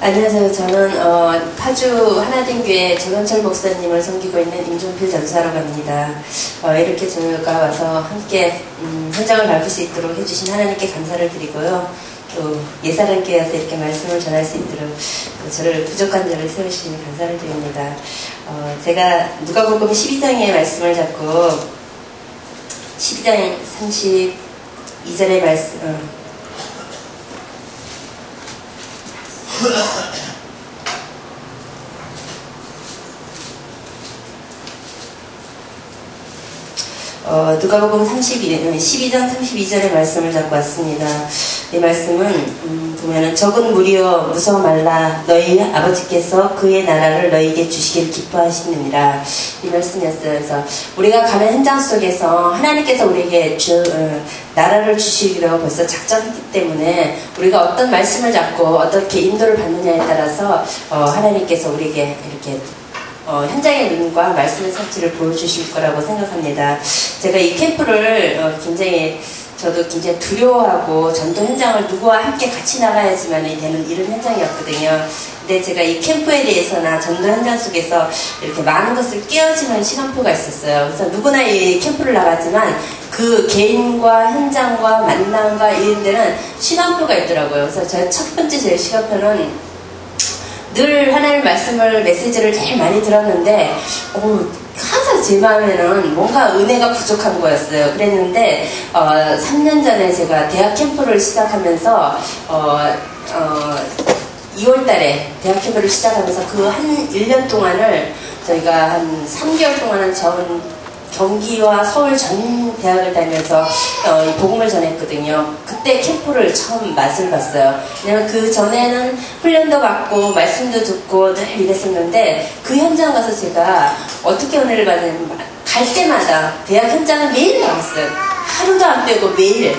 안녕하세요. 저는 파주 하나된교회 정현철 목사님을 섬기고 있는 임종필 전사라고 합니다. 이렇게 저희가 와서 함께 현장을 밟을 수 있도록 해주신 하나님께 감사를 드리고요. 또 예사람께 와서 이렇게 말씀을 전할 수 있도록 저를 부족한 저를 세우시니 감사를 드립니다. 제가 누가복음 12장의 말씀을 잡고 12장 32절의 말씀 누가복음 12장 32절의 말씀을 잡고 왔습니다. 이 말씀은 보면은 적은 무리여 무서워 말라 너희 아버지께서 그의 나라를 너희에게 주시길 기뻐하시느니라 이 말씀이었어요. 그래서 우리가 가는 현장 속에서 하나님께서 우리에게 나라를 주시기로 벌써 작정했기 때문에 우리가 어떤 말씀을 잡고 어떻게 인도를 받느냐에 따라서 하나님께서 우리에게 이렇게 현장의 눈과 말씀의 성취를 보여주실 거라고 생각합니다. 제가 이 캠프를 저도 굉장히 두려워하고 전도 현장을 누구와 함께 같이 나가야지만 되는 이런 현장이었거든요. 근데 제가 이 캠프에 대해서나 전도 현장 속에서 이렇게 많은 것을 깨어지는 시간표가 있었어요. 그래서 누구나 이 캠프를 나가지만 그 개인과 현장과 만남과 이런 데는 시간표가 있더라고요. 그래서 제 첫 번째 제 시간표는 늘 하나님 말씀을 메시지를 제일 많이 들었는데 항상 제 마음에는 뭔가 은혜가 부족한 거였어요. 그랬는데 3년 전에 제가 대학 캠프를 시작하면서 2월달에 대학 캠프를 시작하면서 그 한 1년 동안을 저희가 한 3개월 동안은 경기와 서울 전 대학을 다니면서 복음을 전했거든요. 그때 캠프를 처음 맛을 봤어요. 왜냐면 그 전에는 훈련도 받고 말씀도 듣고 늘 이랬었는데 그 현장 가서 제가 어떻게 은혜를 받냐면 갈 때마다 대학 현장은 매일 나갔어요. 하루도 안 빼고 매일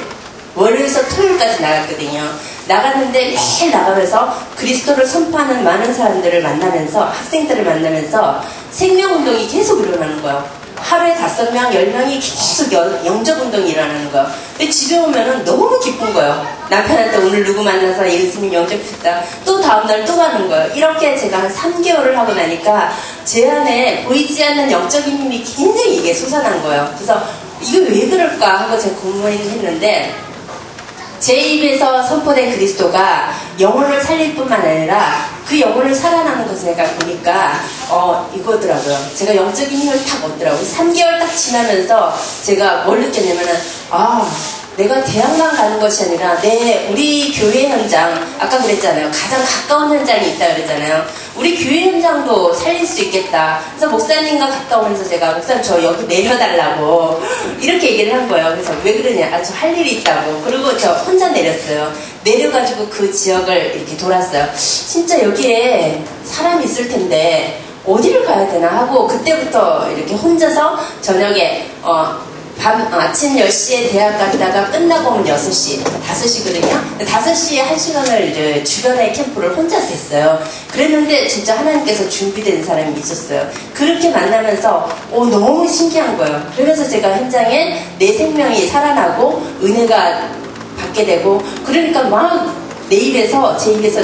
월요일에서 토요일까지 나갔거든요. 나갔는데 매일 나가면서 그리스도를 선포하는 많은 사람들을 만나면서 학생들을 만나면서 생명운동이 계속 일어나는 거예요. 하루에 5명, 10명이 계속 영접운동이 일어나는 거예요. 근데 집에 오면은 너무 기쁜 거예요. 남편한테 오늘 누구 만나서 예수님 영접했다. 또 다음날 또 가는 거예요. 이렇게 제가 한 3개월을 하고 나니까 제 안에 보이지 않는 영적인 힘이 굉장히 이게 솟아난 거예요. 그래서 이거 왜 그럴까 하고 제가 고민을 했는데 제 입에서 선포된 그리스도가 영혼을 살릴 뿐만 아니라 그 영혼을 살아나는 것을 내가 보니까 이거더라고요. 제가 영적인 힘을 탁 얻더라고요. 3개월 딱 지나면서 제가 뭘 느꼈냐면은 내가 대학만 가는 것이 아니라 우리 교회 현장, 아까 그랬잖아요. 가장 가까운 현장이 있다 그랬잖아요. 우리 교회 현장도 살릴 수 있겠다. 그래서 목사님과 갔다 오면서 제가 목사님 저 여기 내려달라고 이렇게 얘기를 한 거예요. 그래서 왜 그러냐? 저 할 일이 있다고. 그리고 저 혼자 내렸어요. 내려가지고 그 지역을 이렇게 돌았어요. 진짜 여기에 사람이 있을 텐데 어디를 가야 되나 하고 그때부터 이렇게 혼자서 저녁에 아침 10시에 대학 갔다가 끝나고 오면 6시, 5시거든요. 5시에 1시간을 이제 주변의 캠프를 혼자서 했어요. 그랬는데 진짜 하나님께서 준비된 사람이 있었어요. 그렇게 만나면서 너무 신기한 거예요. 그러면서 제가 현장에 내 생명이 살아나고 은혜가 받게 되고 그러니까 막 제 입에서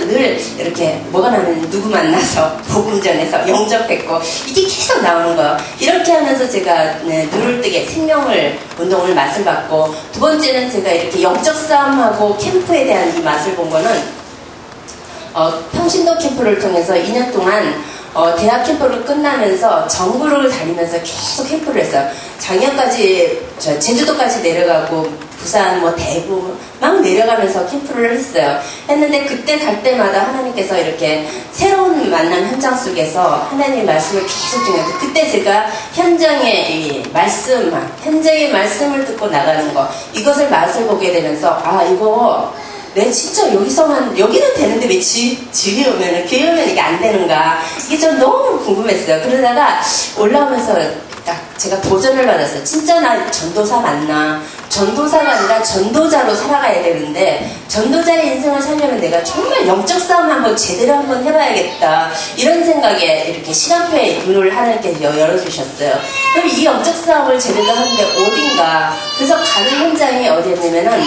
늘 이렇게 뭐가 나면 누구 만나서 복음 전해서 영접했고 이게 계속 나오는 거예요. 이렇게 하면서 제가 눈을 뜨게 생명을 운동을 맛을 봤고 두 번째는 제가 이렇게 영적 싸움하고 캠프에 대한 이 맛을 본 거는 평신도 캠프를 통해서 2년 동안 대학 캠프를 끝나면서 전국을 다니면서 계속 캠프를 했어요. 작년까지 제주도까지 내려가고 부산, 대구 막 내려가면서 캠프를 했는데 그때 갈 때마다 하나님께서 이렇게 새로운 만남 현장 속에서 하나님의 말씀을 계속 주면서 그때 제가 현장의 말씀을 듣고 나가는 거 이것을 맛을 보게 되면서 이거 내 진짜 여기는 되는데 왜 집에 오면은 교회 오면 이게 안 되는가 이게 좀 너무 궁금했어요. 그러다가 올라오면서 딱 제가 도전을 받았어요. 진짜 나 전도사 맞나? 전도사가 아니라 전도자로 살아가야 되는데 전도자의 인생을 살려면 내가 정말 영적 싸움 한번 제대로 한번 해봐야겠다 이런 생각에 이렇게 시간표에 눈을 하나님께서 열어주셨어요. 그럼 이 영적 싸움을 제대로 하는데 어딘가 그래서 가는 현장이 어디였냐면은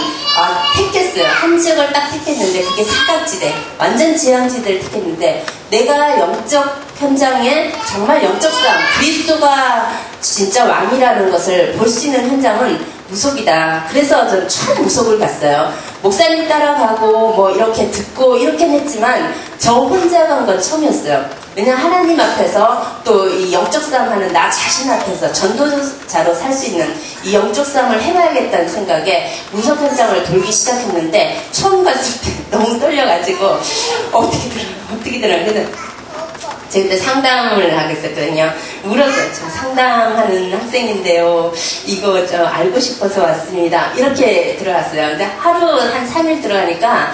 택했어요. 한 지역을 딱 택했는데 그게 사각지대 완전 지향지대를 택했는데 내가 영적 현장에 정말 영적 싸움 그리스도가 진짜 왕이라는 것을 볼 수 있는 현장은 무속이다. 그래서 저는 처음 무속을 갔어요. 목사님 따라가고 뭐 이렇게 듣고 이렇게 했지만 저 혼자 간 건 처음이었어요. 왜냐면 하나님 앞에서 또 이 영적 싸움하는 나 자신 앞에서 전도자로 살 수 있는 이 영적 싸움을 해봐야겠다는 생각에 무속 현장을 돌기 시작했는데 처음 갔을 때 너무 떨려가지고 어떻게 들어요? 제가 그때 상담을 하겠었거든요. 울었어요. 저 상담하는 학생인데요. 이거 저 알고 싶어서 왔습니다. 이렇게 들어갔어요. 근데 하루 한 3일 들어가니까,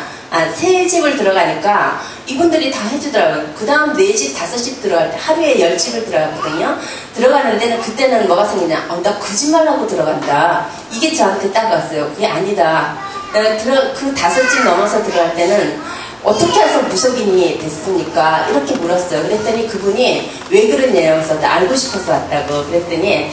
세 집을 들어가니까 이분들이 다 해주더라고요. 그 다음 4집, 5집 들어갈 때 하루에 10집을 들어갔거든요. 들어가는 데는 그때는 뭐가 생기냐. 나 거짓말하고 들어간다. 이게 저한테 딱 왔어요. 그게 아니다. 내가 그 5집 넘어서 들어갈 때는 어떻게 해서 무속인이 됐습니까? 이렇게 물었어요. 그랬더니 그분이 왜 그러냐고 그래서 알고 싶어서 왔다고 그랬더니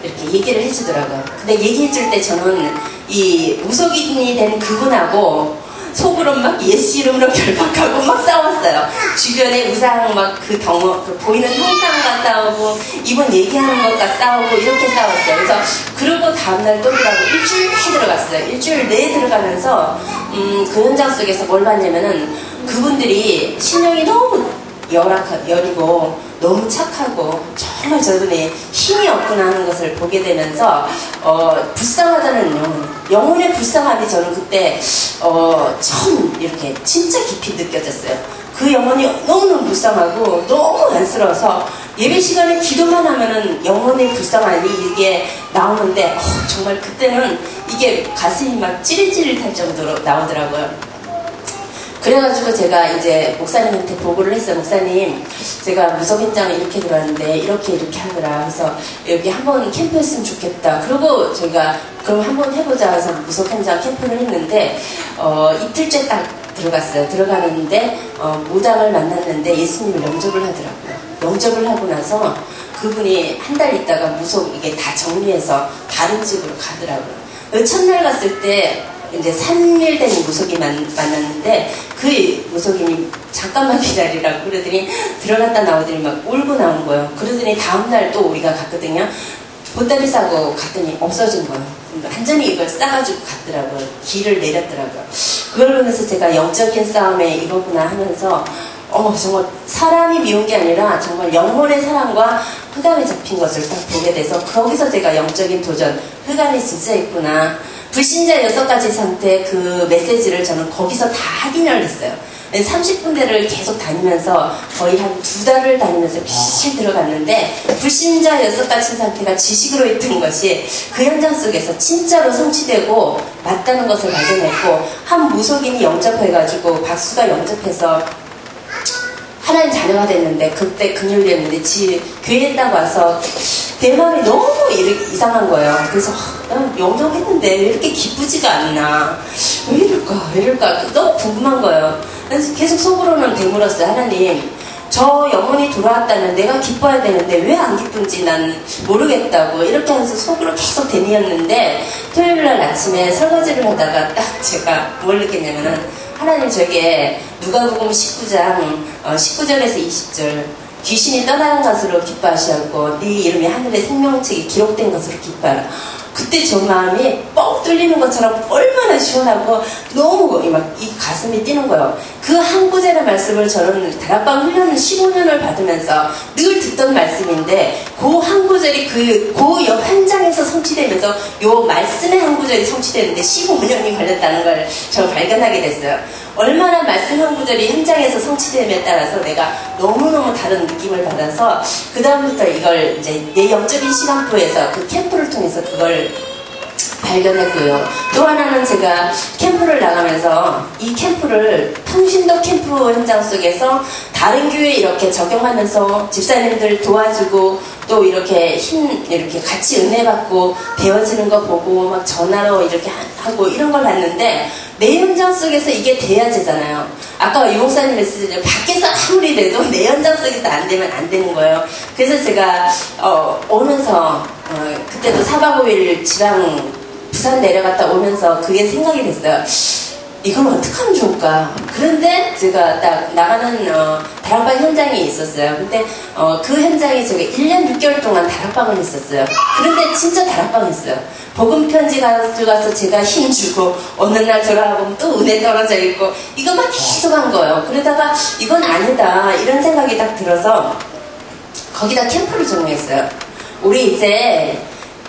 이렇게 얘기를 해주더라고요. 근데 얘기해줄 때 저는 이 무속인이 된 그분하고 속으로 막 예수 이름으로 결박하고 막 싸웠어요. 주변에 우상 막 그 보이는 형상과 싸우고 이분 얘기하는 것과 싸우고 이렇게 싸웠어요. 그래서 그러고 다음날 또 들어가고 일주일 내에 들어갔어요. 일주일 내에 들어가면서 그 현장 속에서 뭘 봤냐면은 그분들이 신령이 너무 여리고 너무 착하고 정말 저분이 힘이 없구나 하는 것을 보게 되면서 불쌍하다는 영혼의 불쌍함이 저는 그때 처음 이렇게 진짜 깊이 느껴졌어요. 그 영혼이 너무너무 불쌍하고 너무 안쓰러워서 예배 시간에 기도만 하면은 영혼의 불쌍함이 이게 나오는데 정말 그때는 이게 가슴이 막 찌릿찌릿할 정도로 나오더라고요. 그래가지고 제가 이제 목사님한테 보고를 했어요. 목사님, 제가 무속 현장에 이렇게 들어왔는데 이렇게 하더라. 그래서 여기 한번 캠프했으면 좋겠다. 그리고 저희가 그럼 한번 해보자 해서 무속 현장 캠프를 했는데 이틀째 딱 들어갔어요. 들어가는데 무당을 만났는데 예수님을 영접을 하더라고요. 영접을 하고 나서 그분이 한 달 있다가 무속 이게 다 정리해서 다른 집으로 가더라고요. 첫날 갔을 때 이제 3일 된 무속이 만났는데 그 무속인이 잠깐만 기다리라고 그러더니 들어갔다 나오더니 막 울고 나온 거예요. 그러더니 다음날 또 우리가 갔거든요. 보따리 싸고 갔더니 없어진 거예요. 완전히 이걸 싸가지고 갔더라고요. 길을 내렸더라고요. 그걸 보면서 제가 영적인 싸움에 이거구나 하면서 정말 사람이 미운 게 아니라 정말 영혼의 사랑과 흑암에 잡힌 것을 딱 보게 돼서 거기서 제가 영적인 도전, 흑암이 진짜 있구나. 불신자 6가지 상태 그 메시지를 저는 거기서 다 확인을 했어요. 30군데를 계속 다니면서 거의 한 2달을 다니면서 빛이 들어갔는데 불신자 6가지 상태가 지식으로 있던 것이 그 현장 속에서 진짜로 성취되고 맞다는 것을 발견했고 한 무속인이 영접해가지고 박수가 영접해서 하나님 자녀가 됐는데 그때 금요일이었는데 교회에 딱 와서 내 마음이 너무 이상한 거예요. 그래서 난 영접했는데 왜 이렇게 기쁘지가 않나, 왜 이럴까 너무 궁금한 거예요. 그래서 계속 속으로는 되물었어요. 하나님, 저 영혼이 돌아왔다면 내가 기뻐야 되는데 왜 안 기쁜지 난 모르겠다고 이렇게 하면서 속으로 계속 되뇌었는데 토요일날 아침에 설거지를 하다가 딱 제가 뭘 느꼈냐면은 하나님 저에게 누가복음 19장 19절에서 20절 귀신이 떠나는 것으로 기뻐하시었고 네 이름이 하늘의 생명책에 기록된 것으로 기뻐하라. 그때 저 마음이 뻥 뚫리는 것처럼 얼마나 시원하고 너무 이 가슴이 뛰는 거예요. 그 한 구절의 말씀을 저는 다락방 훈련을 15년을 받으면서 늘 듣던 말씀인데 그 한 구절이 그 현장에서 성취되면서 요 말씀의 한 구절이 성취되는데 15년이 걸렸다는 걸 저 발견하게 됐어요. 얼마나 말씀 한 구절이 현장에서 성취됨에 따라서 내가 너무너무 다른 느낌을 받아서 그 다음부터 이걸 이제 내 영적인 시간표에서 그 캠프를 통해서 그걸 발견했고요. 또 하나는 제가 캠프를 나가면서 이 캠프를 통신도 캠프 현장 속에서 다른 교회에 이렇게 적용하면서 집사님들 도와주고 또 이렇게 이렇게 같이 은혜 받고 되어지는 거 보고 막 전화로 이렇게 하고 이런 걸 봤는데 내 현장 속에서 이게 돼야 되잖아요. 아까 유 목사님 메시지를 밖에서 아무리 돼도 내 현장 속에서 안 되면 안 되는 거예요. 그래서 제가 오면서 그때도 4박 5일 지방 부산 내려갔다 오면서 그게 생각이 됐어요. 이걸 어떻게 하면 좋을까? 그런데 제가 딱 나가는 다락방 현장이 있었어요. 근데 그 현장에 제가 1년 6개월 동안 다락방을 했었어요. 그런데 진짜 다락방했어요. 복음 편지 가져가서 제가 힘주고 어느 날 돌아보면 또 은혜 떨어져 있고 이것만 계속 한 거예요. 그러다가 이건 아니다 이런 생각이 딱 들어서 거기다 캠프를 정했어요. 우리 이제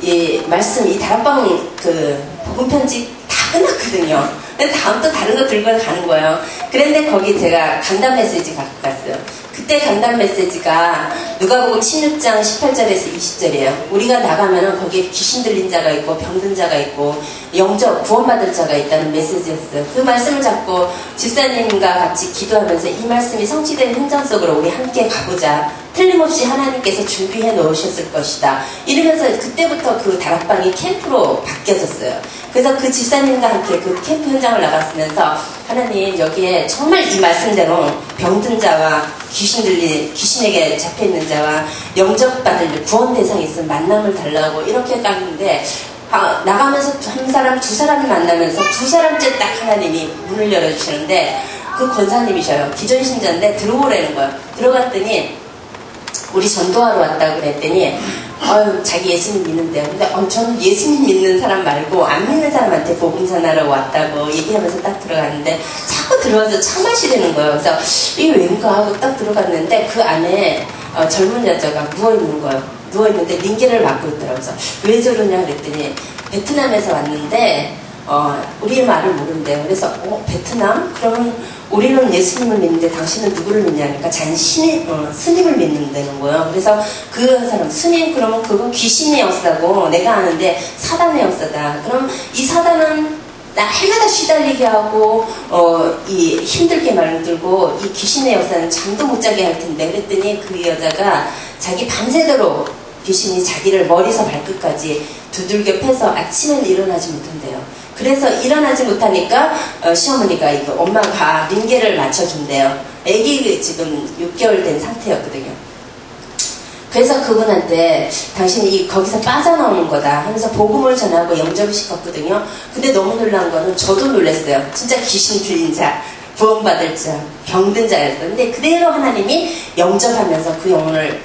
이 말씀 이 다락방 그 복음 편지 다 끝났거든요. 근데 다음 또 다른 거 들고 가는 거예요. 그런데 거기 제가 강단 메시지 갖고 갔어요. 그때 강단 메시지가 누가복음 16장 18절에서 20절이에요. 우리가 나가면은 거기에 귀신 들린 자가 있고 병든 자가 있고 영적 구원받을 자가 있다는 메시지였어요. 그 말씀을 잡고 집사님과 같이 기도하면서 이 말씀이 성취된 현장 속으로 우리 함께 가보자. 틀림없이 하나님께서 준비해 놓으셨을 것이다. 이러면서 그때부터 그 다락방이 캠프로 바뀌어졌어요. 그래서 그 집사님과 함께 그 캠프 현장을 나갔으면서 하나님 여기에 정말 이 말씀대로 병든 자와 귀신에게 잡혀있는 자와 영접받을 구원 대상이 있으면 만남을 달라고 이렇게 깠는데 나가면서 한 사람 두 사람을 만나면서 두 사람째 딱 하나님이 문을 열어주시는데 그 권사님이셔요. 기존신자인데 들어오라는 거예요. 들어갔더니 우리 전도하러 왔다고 그랬더니 자기 예수님 믿는데요. 근데 저는 예수님 믿는 사람 말고 안 믿는 사람한테 복음 전하러 왔다고 얘기하면서 딱 들어갔는데 자꾸 들어와서 차 마시려는 거예요. 그래서 이게 왠가 하고 딱 들어갔는데 그 안에 젊은 여자가 누워있는 거예요. 누워있는데 링겔을 맞고 있더라고요. 그래서 왜 저러냐 그랬더니 베트남에서 왔는데 우리의 말을 모른대요. 그래서 베트남? 그러면 우리는 예수님을 믿는데 당신은 누구를 믿냐니까 자기는 스님을 믿는다는 거예요. 그래서 그 사람 스님 그러면 그건 귀신의 역사고 내가 아는데 사단의 역사다. 그럼 이 사단은 날마다 시달리게 하고 이 힘들게 만들고 이 귀신의 역사는 잠도 못 자게 할 텐데 그랬더니 그 여자가 자기 밤새도록 귀신이 자기를 머리서 발끝까지 두들겨 패서 아침에는 일어나지 못한대요. 그래서 일어나지 못하니까 시어머니가 이거 엄마가 링겔을 맞춰준대요. 애기 지금 6개월 된 상태였거든요. 그래서 그분한테 당신이 거기서 빠져나오는 거다 하면서 복음을 전하고 영접을 시켰거든요. 근데 너무 놀란 거는 저도 놀랐어요. 진짜 귀신 들린 자, 구원받을 자, 병든 자였어요. 근데 그대로 하나님이 영접하면서 그 영혼을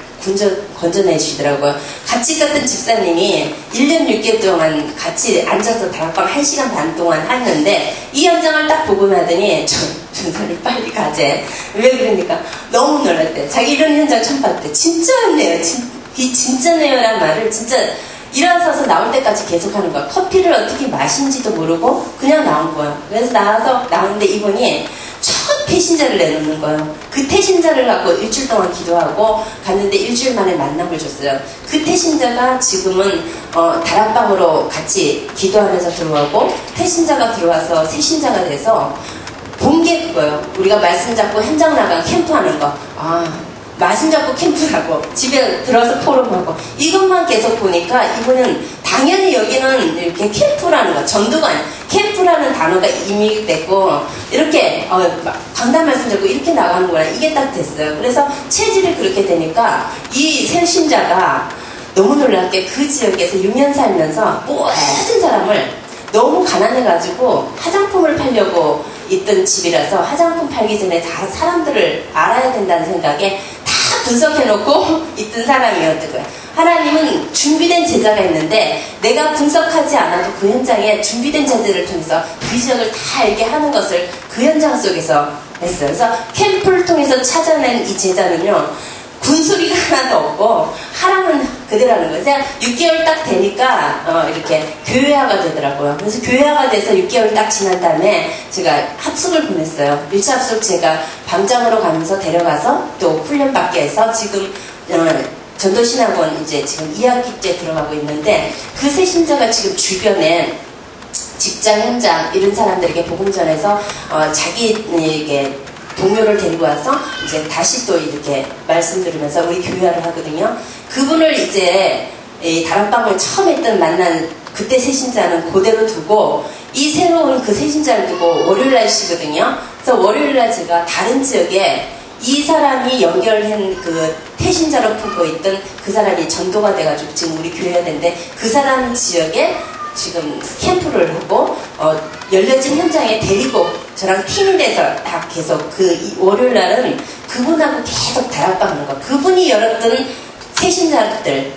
건져내 주시더라고요. 같이 갔던 집사님이 1년 6개월 동안 같이 앉아서 다락방 1시간 반 동안 했는데 이 현장을 딱 보고 나더니 전사님 빨리 가재. 왜 그러니까 너무 놀랐대. 자기 이런 현장 처음 봤대. 진짜네요. 이 진짜네요란 말을 진짜 일어서서 나올 때까지 계속 하는 거야. 커피를 어떻게 마신지도 모르고 그냥 나온 거야. 그래서 나오는데 이분이 첫 태신자를 내놓는 거예요. 그 태신자를 갖고 일주일 동안 기도하고 갔는데 일주일 만에 만남을 줬어요. 그 태신자가 지금은 다락방으로 같이 기도하면서 들어오고 태신자가 들어와서 새신자가 돼서 본 게 그거예요. 우리가 말씀 잡고 현장 나가 캠프하는 거. 말씀 잡고 캠프하고 집에 들어서 포럼하고 이것만 계속 보니까 이분은 당연히 여기는 이렇게 캠프라는 거 전도가 아니야. 캠프라는 단어가 이미 됐고 이렇게 강단 말씀 잡고 이렇게 나가는구나 이게 딱 됐어요. 그래서 체질이 그렇게 되니까 이 새신자가 너무 놀랍게 그 지역에서 6년 살면서 모든 사람을 너무 가난해가지고 화장품을 팔려고 있던 집이라서 화장품 팔기 전에 다 사람들을 알아야 된다는 생각에 다 분석해놓고 있던 사람이었던 거예요. 하나님은 준비된 제자가 있는데 내가 분석하지 않아도 그 현장에 준비된 제자를 통해서 그 지역을 다 알게 하는 것을 그 현장 속에서 했어요. 그래서 캠프를 통해서 찾아낸 이 제자는요. 군소리가 하나도 없고 하라면 그대로 하는 거예요. 제가 6개월 딱 되니까 이렇게 교회화가 되더라고요. 그래서 교회화가 돼서 6개월 딱 지난 다음에 제가 합숙을 보냈어요. 1차 합숙 제가 밤장으로 가면서 데려가서 또 훈련받게 해서 지금 전도신학원 이제 지금 2학기째 들어가고 있는데 그 새신자가 지금 주변에 직장 현장 이런 사람들에게 복음 전해서 자기에게 동료를 데리고 와서 이제 다시 또 이렇게 말씀 들으면서 우리 교회화를 하거든요. 그분을 이제 다락방을 처음 했던 만난 그때 새신자는 그대로 두고 이 새로운 그 새신자를 두고 월요일날 쉬거든요. 그래서 월요일날 제가 다른 지역에 이 사람이 연결한 그 태신자로 품고 있던 그 사람이 전도가 돼가지고 지금 우리 교회가 된데 그 사람 지역에 지금 캠프를 하고 열려진 현장에 데리고 저랑 팀이 돼서 다 계속 그 월요일날은 그분하고 계속 다락방하는 거. 그분이 열었던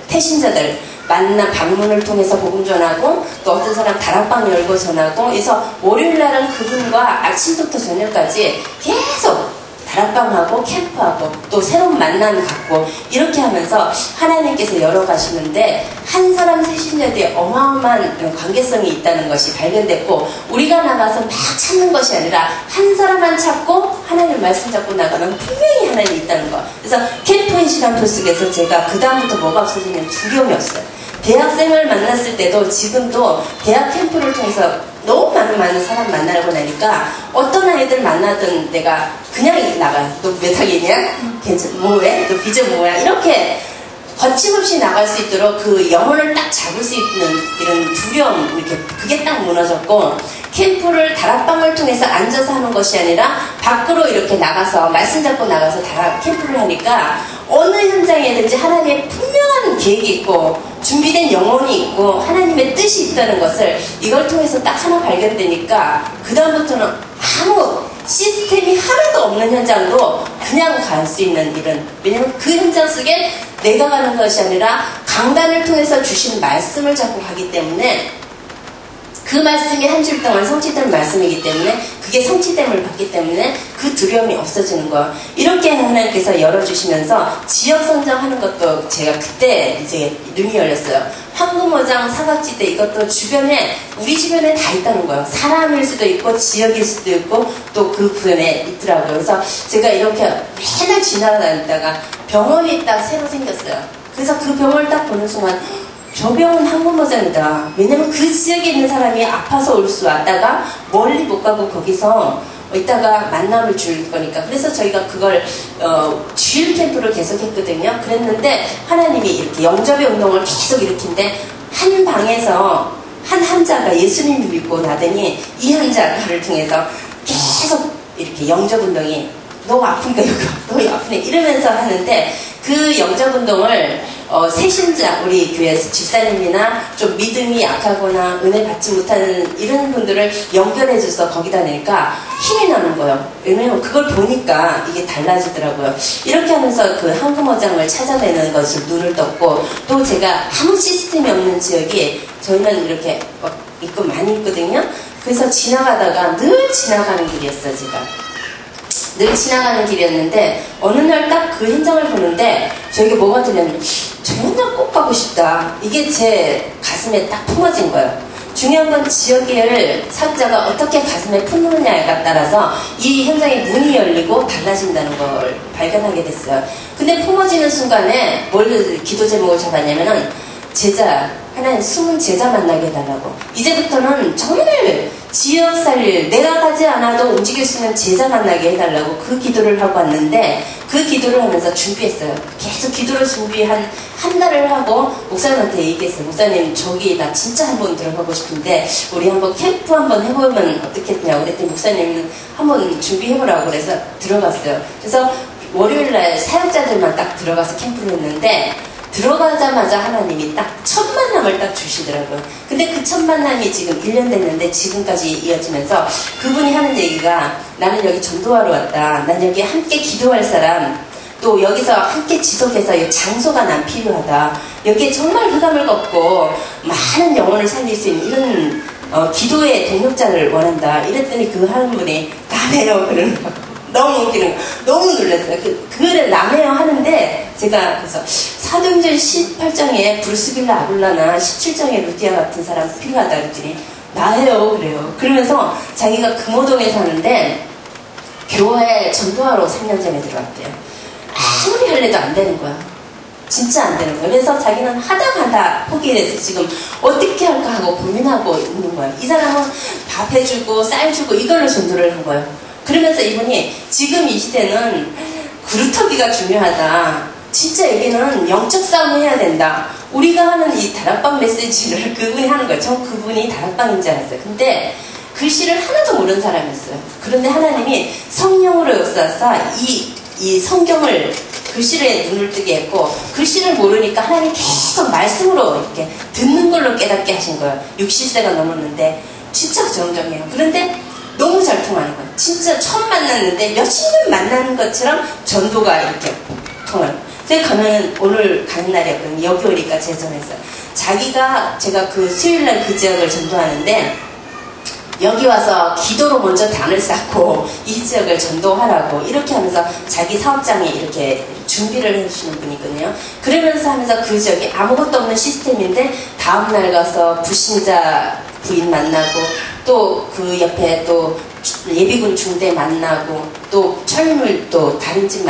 태신자들 만나 방문을 통해서 복음 전하고 또 어떤 사람 다락방 열고 전하고 그래서 월요일날은 그분과 아침부터 저녁까지 계속 다락방하고 캠프하고 또 새로운 만남 갖고 이렇게 하면서 하나님께서 열어가시는데 한 사람 새신자들이 어마어마한 관계성이 있다는 것이 발견됐고 우리가 나가서 막 찾는 것이 아니라 한 사람만 찾고 하나님 말씀 잡고 나가면 분명히 하나님이 있다는 거. 그래서 캠프인 시간표 속에서 제가 그 다음부터 뭐가 없어지냐면 두려움이 없어요. 대학생을 만났을 때도 지금도 대학 캠프를 통해서 너무 많은 사람 만나고 나니까 어떤 아이들 만나든 내가 그냥 나가. 너 몇 학년이야? 괜찮, 뭐해? 너 비전 뭐야? 이렇게 거침없이 나갈 수 있도록 그 영혼을 딱 잡을 수 있는 이런 두려움, 이렇게 그게 딱 무너졌고 캠프를 다락방을 통해서 앉아서 하는 것이 아니라 밖으로 이렇게 나가서 말씀 잡고 나가서 캠프를 하니까 어느 현장에든지 하나님의 분명한 계획이 있고 준비된 영혼이 있고 하나님의 뜻이 있다는 것을 이걸 통해서 딱 하나 발견되니까 그 다음부터는 아무 시스템이 하나도 없는 현장도 그냥 갈 수 있는 일은 왜냐면 그 현장 속에 내가 가는 것이 아니라 강단을 통해서 주신 말씀을 잡고 가기 때문에 그 말씀이 한 줄 동안 성취된 말씀이기 때문에 그게 성취됨을 받기 때문에 그 두려움이 없어지는 거예요. 이렇게 하나님께서 열어주시면서 지역 선정하는 것도 제가 그때 이제 눈이 열렸어요. 황금어장, 사각지대 이것도 주변에 우리 주변에 다 있다는 거예요. 사람일 수도 있고 지역일 수도 있고 또 그 부분에 있더라고요. 그래서 제가 이렇게 맨날 지나다니다가 병원이 딱 새로 생겼어요. 그래서 그 병원을 딱 보는 순간 저 병원 황금어장이다. 왜냐면 그 지역에 있는 사람이 아파서 올 수 왔다가 멀리 못 가고 거기서 이따가 만남을 줄 거니까. 그래서 저희가 그걸 주일 캠프를 계속 했거든요. 그랬는데 하나님이 이렇게 영접의 운동을 계속 일으킨데 한 방에서 한 환자가 예수님을 믿고 나더니 이 환자를 통해서 계속 이렇게 영접 운동이 너 아프니까 여기 너 아프네 이러면서 하는데 그 영접 운동을 새신자 우리 교회 집사님이나 좀 믿음이 약하거나 은혜 받지 못하는 이런 분들을 연결해줘서 거기다 내니까 힘이 나는 거예요. 왜냐면 그걸 보니까 이게 달라지더라고요. 이렇게 하면서 그 황금어장을 찾아내는 것을 눈을 떴고 또 제가 아무 시스템이 없는 지역이 저희는 이렇게 있고 많이 있거든요. 그래서 지나가다가 늘 지나가는 길이었어요. 제가 늘 지나가는 길이었는데 어느 날 딱 그 현장을 보는데 저에게 뭐가 들렸냐면 저 현장 꼭 가고 싶다. 이게 제 가슴에 딱 품어진 거예요. 중요한 건 지역을 사역자가 어떻게 가슴에 품느냐에 따라서 이 현장의 문이 열리고 달라진다는 걸 발견하게 됐어요. 근데 품어지는 순간에 뭘 기도 제목을 잡았냐면은 제자, 하나님 숨은 제자 만나게 해달라고. 이제부터는 정말 지역 살릴 내가 가지 않아도 움직일 수 있는 제자 만나게 해달라고 그 기도를 하고 왔는데 그 기도를 하면서 준비했어요. 계속 기도를 한 달을 하고 목사님한테 얘기했어요. 목사님 저기 나 진짜 한번 들어가고 싶은데 우리 한번 캠프 한번 해보면 어떻겠냐고 그랬더니 목사님은 한번 준비해보라고 그래서 들어갔어요. 그래서 월요일날 사역자들만 딱 들어가서 캠프를 했는데 들어가자마자 하나님이 딱 첫 만남을 딱 주시더라고요. 근데 그 첫 만남이 지금 1년 됐는데 지금까지 이어지면서 그분이 하는 얘기가 나는 여기 전도하러 왔다. 난 여기 함께 기도할 사람 또 여기서 함께 지속해서 이 장소가 난 필요하다. 여기에 정말 흑암을 걷고 많은 영혼을 살릴 수 있는 이런 기도의 동력자를 원한다. 이랬더니 그 하는 분이 나네요. 그러는 거예요. 너무 웃기는 거. 너무 놀랐어요. 그거를 남해요 하는데 제가 그래서 사도행전 18장에 브루스빌라 아굴라나 17장에 루디아 같은 사람 필요하다 그랬더니 나예요 그래요. 그러면서 자기가 금호동에 사는데 교회 전도하러 3년 전에 들어왔대요. 아무리 할래도 안 되는 거야. 진짜 안 되는 거예요. 그래서 자기는 하다가다 포기해서 지금 어떻게 할까 하고 고민하고 있는 거예요. 이 사람은 밥 해주고 쌀 주고 이걸로 전도를 한 거예요. 그러면서 이분이 지금 이 시대는 그루터기가 중요하다. 진짜 여기는 영적 싸움을 해야 된다. 우리가 하는 이 다락방 메시지를 그분이 하는 거예요. 전 그분이 다락방인 줄 알았어요. 근데 글씨를 하나도 모르는 사람이었어요. 그런데 하나님이 성령으로 역사하사 이 성경을 글씨에 눈을 뜨게 했고, 글씨를 모르니까 하나님 계속 말씀으로 이렇게 듣는 걸로 깨닫게 하신 거예요. 60세가 넘었는데 진짜 정정해요. 그런데 너무 잘 통하는 거예요. 진짜 처음 만났는데 몇십 년 만나는 것처럼 전도가 이렇게 통해요. 제가 가면 오늘 가는 날이었거든요. 여기 오니까 제 전했어요. 제가 그 수요일날 그 지역을 전도하는데 여기 와서 기도로 먼저 단을 쌓고 이 지역을 전도하라고 이렇게 하면서 자기 사업장에 이렇게 준비를 해주시는 분이거든요. 그러면서 하면서 그 지역에 아무것도 없는 시스템인데 다음날 가서 불신자 부인 만나고 또 그 옆에 또 예비군 중대 만나고 또 철물 또 다른 집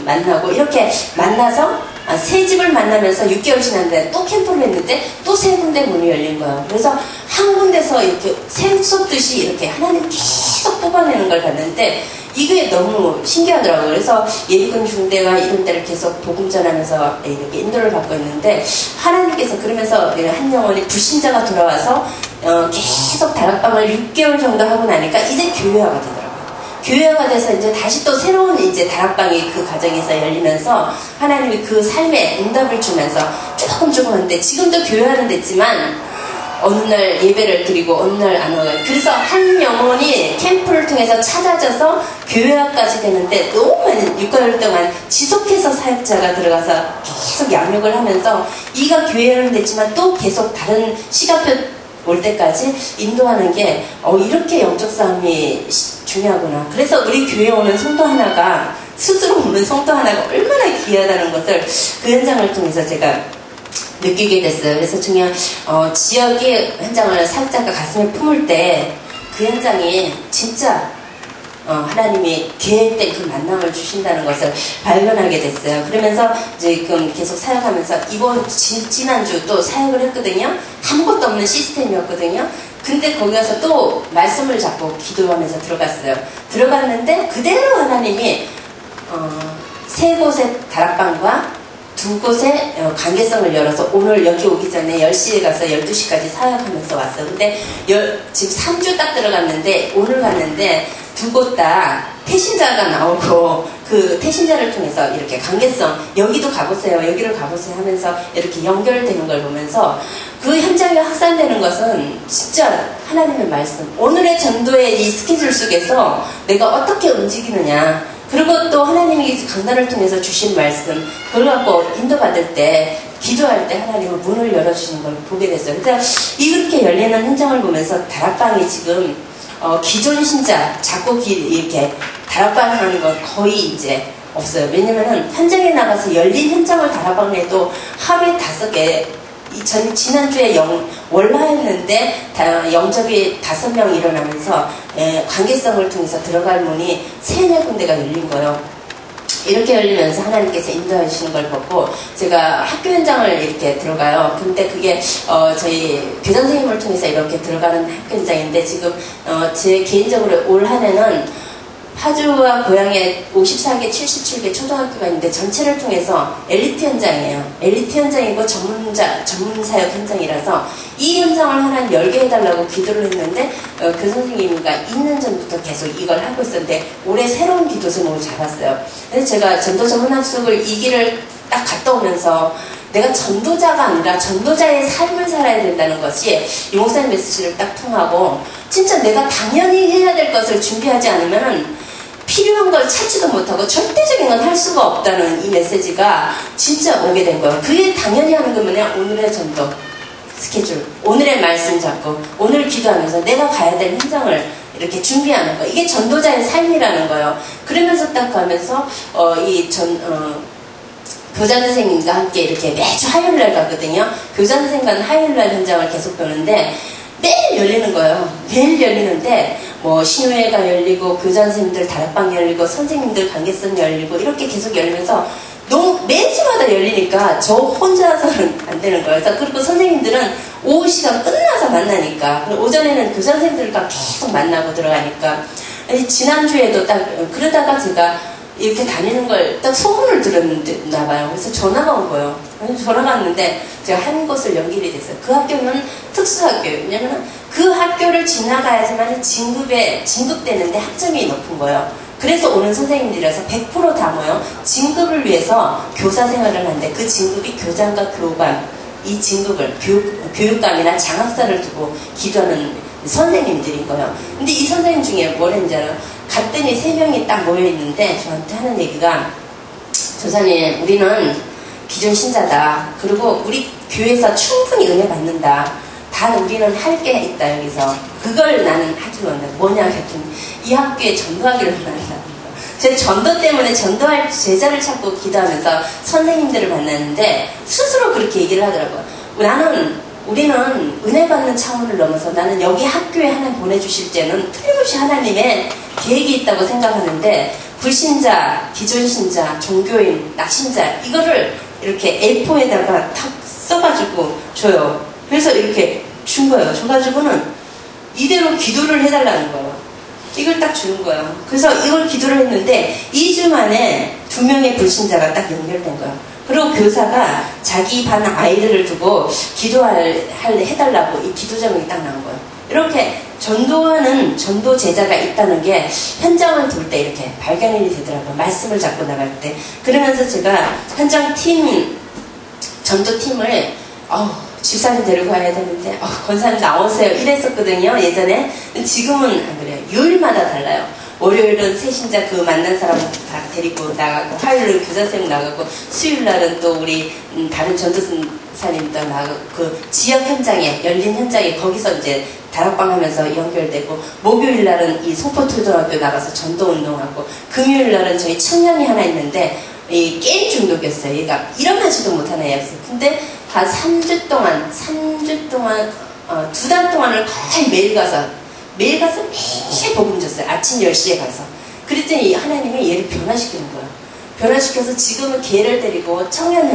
만나고 이렇게 만나서 세 집을 만나면서 6개월 지났는데 또 캠프를 했는데 또 세 군데 문이 열린 거예요. 그래서 한 군데서 이렇게 샘 쏟듯이 이렇게 하나님 계속 뽑아내는 걸 봤는데 이게 너무 신기하더라고요. 그래서 예비군 중대가 이런 데를 계속 복음 전하면서 이렇게 인도를 받고 있는데 하나님께서 그러면서 한 영혼이 불신자가 돌아와서 계속 다락방을 6개월 정도 하고 나니까 이제 교회화가 되더라고요. 교회화가 돼서 이제 다시 또 새로운 이제 다락방이 그 과정에서 열리면서 하나님이 그 삶에 응답을 주면서 조금 하는데 지금도 교회화는 됐지만 어느 날 예배를 드리고 어느 날 안 와요. 그래서 한 영혼이 캠프를 통해서 찾아져서 교회화까지 되는데 너무 많이 6개월 동안 지속해서 사역자가 들어가서 계속 양육을 하면서 이가 교회화는 됐지만 또 계속 다른 시간표 올 때까지 인도하는 게 이렇게 영적 싸움이 중요하구나. 그래서 우리 교회에 오는 성도 하나가 스스로 오는 성도 하나가 얼마나 귀하다는 것을 그 현장을 통해서 제가 느끼게 됐어요. 그래서 중요한 지역의 현장을 사역자가 가슴에 품을 때 그 현장이 진짜 하나님이 계획된 그 만남을 주신다는 것을 발견하게 됐어요. 그러면서 지금 계속 사역하면서 이번 지난주 또 사역을 했거든요. 아무것도 없는 시스템이었거든요. 근데 거기 가서 또 말씀을 잡고 기도하면서 들어갔어요. 들어갔는데 그대로 하나님이 세 곳의 다락방과 두 곳에 관계성을 열어서 오늘 여기 오기 전에 10시에 가서 12시까지 사역하면서 왔어요. 근데 지금 3주 딱 들어갔는데 오늘 갔는데 두 곳 다 태신자가 나오고 그 태신자를 통해서 이렇게 관계성 여기도 가보세요 여기를 가보세요 하면서 이렇게 연결되는 걸 보면서 그 현장에 확산되는 것은 진짜 하나님의 말씀 오늘의 전도의 이 스케줄 속에서 내가 어떻게 움직이느냐 그리고 또 하나님이 강단을 통해서 주신 말씀 그걸 갖고 인도받을 때 기도할 때 하나님은 문을 열어주시는 걸 보게 됐어요. 그래서 이렇게 열리는 현장을 보면서 다락방이 지금 기존 신자 자꾸 이렇게 다락방 하는 건 거의 이제 없어요. 왜냐면은 현장에 나가서 열린 현장을 다락방 내도 하루에 5개 지난주에 월화했는데 영접이 5명 일어나면서 관계성을 통해서 들어갈 문이 3-4군데가 열린 거예요. 이렇게 열리면서 하나님께서 인도해 주시는 걸 보고 제가 학교 현장을 이렇게 들어가요. 근데 그게 저희 교장 선생님을 통해서 이렇게 들어가는 학교 현장인데 지금 제 개인적으로 올 한 해는 파주와 고향에 54개, 77개 초등학교가 있는데 전체를 통해서 엘리트 현장이에요. 엘리트 현장이고 전문 사역 현장이라서 이 현장을 하나님 열게 해달라고 기도를 했는데 그 선생님이가 2년 전부터 계속 이걸 하고 있었는데 올해 새로운 기도 제목을 잡았어요. 그래서 제가 전도 전문학습을 이 길을 딱 갔다 오면서 내가 전도자가 아니라 전도자의 삶을 살아야 된다는 것이 이 목사님 메시지를 딱 통하고 진짜 내가 당연히 해야 될 것을 준비하지 않으면 필요한 걸 찾지도 못하고 절대적인 건 할 수가 없다는 이 메시지가 진짜 오게 된 거예요. 그게 당연히 하는 거 뭐냐? 오늘의 전도 스케줄, 오늘의 말씀 잡고 오늘 기도하면서 내가 가야 될 현장을 이렇게 준비하는 거. 이게 전도자의 삶이라는 거예요. 그러면서 딱 가면서 교장 선생님과 함께 이렇게 매주 화요일날 가거든요. 교장 선생님과는 화요일날 현장을 계속 보는데 매일 열리는 거예요. 매일 열리는데 뭐 신우회가 열리고 교장 선생님들 다락방 열리고 선생님들 관계성 열리고 이렇게 계속 열리면서 너무 매주마다 열리니까 저 혼자서는 안 되는 거예요. 그래서 그리고 선생님들은 오후 시간 끝나서 만나니까 오전에는 교사 선생님들과 계속 만나고 들어가니까 지난주에도 딱 그러다가 제가 이렇게 다니는 걸 딱 소문을 들었나 봐요. 그래서 전화가 온 거예요. 전화가 왔는데 제가 한 곳을 연결이 됐어요. 그 학교는 특수학교예요. 왜냐면 그 학교를 지나가야지만 진급되는데 학점이 높은 거예요. 그래서 오는 선생님들이라서 100% 다 모여 진급을 위해서 교사 생활을 하는데 그 진급이 교장과 교감, 이 진급을 교육감이나 장학사를 두고 기도하는 선생님들인 거예요. 근데 이 선생님 중에 뭘 했는지 알아요? 갔더니 3명이 딱 모여있는데 저한테 하는 얘기가 조사님 우리는 기존 신자다. 그리고 우리 교회에서 충분히 은혜 받는다. 단 우리는 할 게 있다 여기서. 그걸 나는 하지 못한다. 뭐냐 했더니 이 학교에 전도하기를 원한다. 제 전도 때문에 전도할 제자를 찾고 기도하면서 선생님들을 만났는데 스스로 그렇게 얘기를 하더라고요. 우리는 은혜 받는 차원을 넘어서 나는 여기 학교에 하나님 보내주실 때는 틀림없이 하나님의 계획이 있다고 생각하는데 불신자, 기존신자, 종교인, 낙신자 이거를 이렇게 A4에다가 탁 써가지고 줘요. 그래서 이렇게 준 거예요. 줘가지고는 이대로 기도를 해달라는 거예요. 이걸 딱 주는 거예요. 그래서 이걸 기도를 했는데 2주 만에 2명의 불신자가 딱 연결된 거예요. 그리고 교사가 자기 반 아이들을 두고 해달라고 이 기도 제목이 딱 나온 거예요. 이렇게 전도하는 전도 제자가 있다는 게 현장을 돌 때 이렇게 발견이 되더라고요. 말씀을 잡고 나갈 때. 그러면서 제가 현장 전도팀을 집사님 데리고 가야 되는데 권사님 나오세요 이랬었거든요 예전에. 지금은 안 그래요. 요일마다 달라요. 월요일은 새신자 그 만난 사람 다 데리고 나가고, 화요일은 교사쌤 나가고, 수요일날은 또 우리 다른 전도사님도 나가고, 그 지역 현장에 열린 현장에 거기서 이제 다락방 하면서 연결되고, 목요일날은 이 소포초등학교 나가서 전도운동하고, 금요일날은 저희 청년이 하나 있는데 이 게임 중독이었어요. 얘가 일어나지도 못하는 애였어요. 근데 한 3주 동안 2달 동안을 거의 매일 가서 매일 복음 줬어요. 아침 10시에 가서. 그랬더니 하나님이 얘를 변화시키는 거예요. 변화시켜서 지금은 걔를 데리고 청년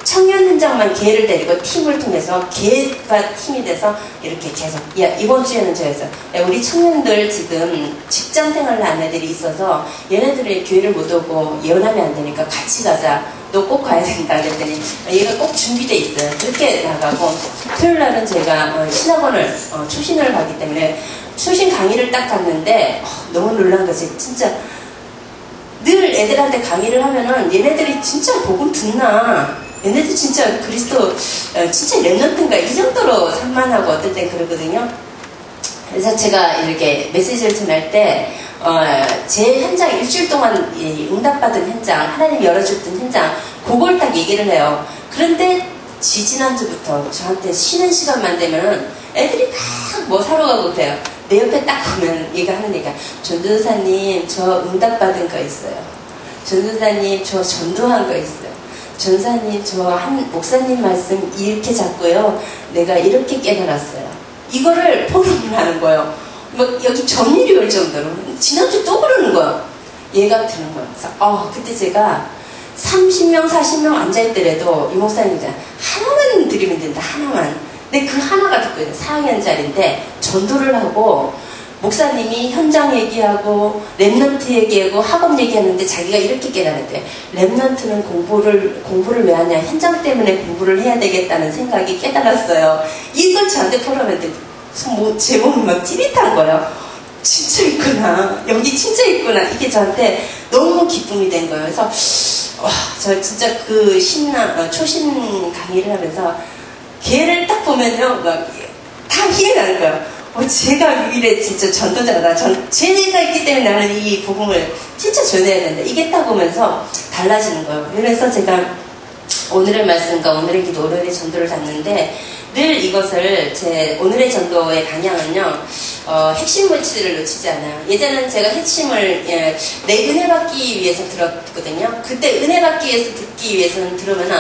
현장만 걔를 데리고 팀을 통해서 걔가 팀이 돼서 이렇게 계속 이번 주에는 저였어요. 우리 청년들 지금 직장 생활을 하는 애들이 있어서 얘네들이 교회를 못 오고 예언하면 안 되니까 같이 가자. 너 꼭 가야 된다 그랬더니 얘가 꼭 준비돼 있어요. 그렇게 나가고 토요일날은 제가 신학원을 초신을 가기 때문에 초신 강의를 딱 갔는데 너무 놀란 거지. 진짜 늘 애들한테 강의를 하면은 얘네들이 진짜 복음 듣나 얘네들 진짜 그리스도 진짜 랩런트인가 이 정도로 산만하고 어떨 땐 그러거든요. 그래서 제가 이렇게 메시지를 전할 때 제 현장 일주일 동안 응답받은 현장 하나님 열어줬던 현장 그걸 딱 얘기를 해요. 그런데 지지난주부터 저한테 쉬는 시간만 되면은 애들이 막 뭐 사러 가고 그래요. 내 옆에 딱 보면 얘가 하는 얘기가 전도사님 저 응답받은 거 있어요. 전도사님 저 전도한 거 있어요. 전사님 저 한 목사님 말씀 이렇게 잡고요. 내가 이렇게 깨달았어요. 이거를 포럼을 하는 거예요. 막 여기 전율이 올 정도로. 지난주 또 그러는 거예요. 얘가 드는 거예요. 그래서 그때 제가 30명 40명 앉아있더라도 이 목사님이 하나만 드리면 된다. 하나만. 근데 그 하나가 듣고 있는 4학년짜리인데 전도를 하고 목사님이 현장 얘기하고 랩런트 얘기하고 학업 얘기하는데 자기가 이렇게 깨달았대. 랩런트는 공부를 왜 하냐. 현장 때문에 공부를 해야 되겠다는 생각이 깨달았어요. 이걸 저한테 포럼했는데 제 몸이 막 찌릿한 거예요. 진짜 있구나. 여기 진짜 있구나. 이게 저한테 너무 기쁨이 된 거예요. 그래서 저 진짜 그 초신 강의를 하면서 걔를 딱 보면요. 막 다 힘이 나는 거예요. 제가 미래 진짜 전도자다. 제가 있기 때문에 나는 이 복음을 진짜 전해야 된다. 이게 딱 오면서 달라지는 거예요. 그래서 제가 오늘의 말씀과 오늘의 기도, 오늘의 전도를 잡는데 늘 이것을 오늘의 전도의 방향은요, 핵심 물질을 놓치지 않아요. 예전에는 제가 핵심을, 내 은혜 받기 위해서 들었거든요. 그때 은혜 받기 위해서 듣기 위해서는 들으면은,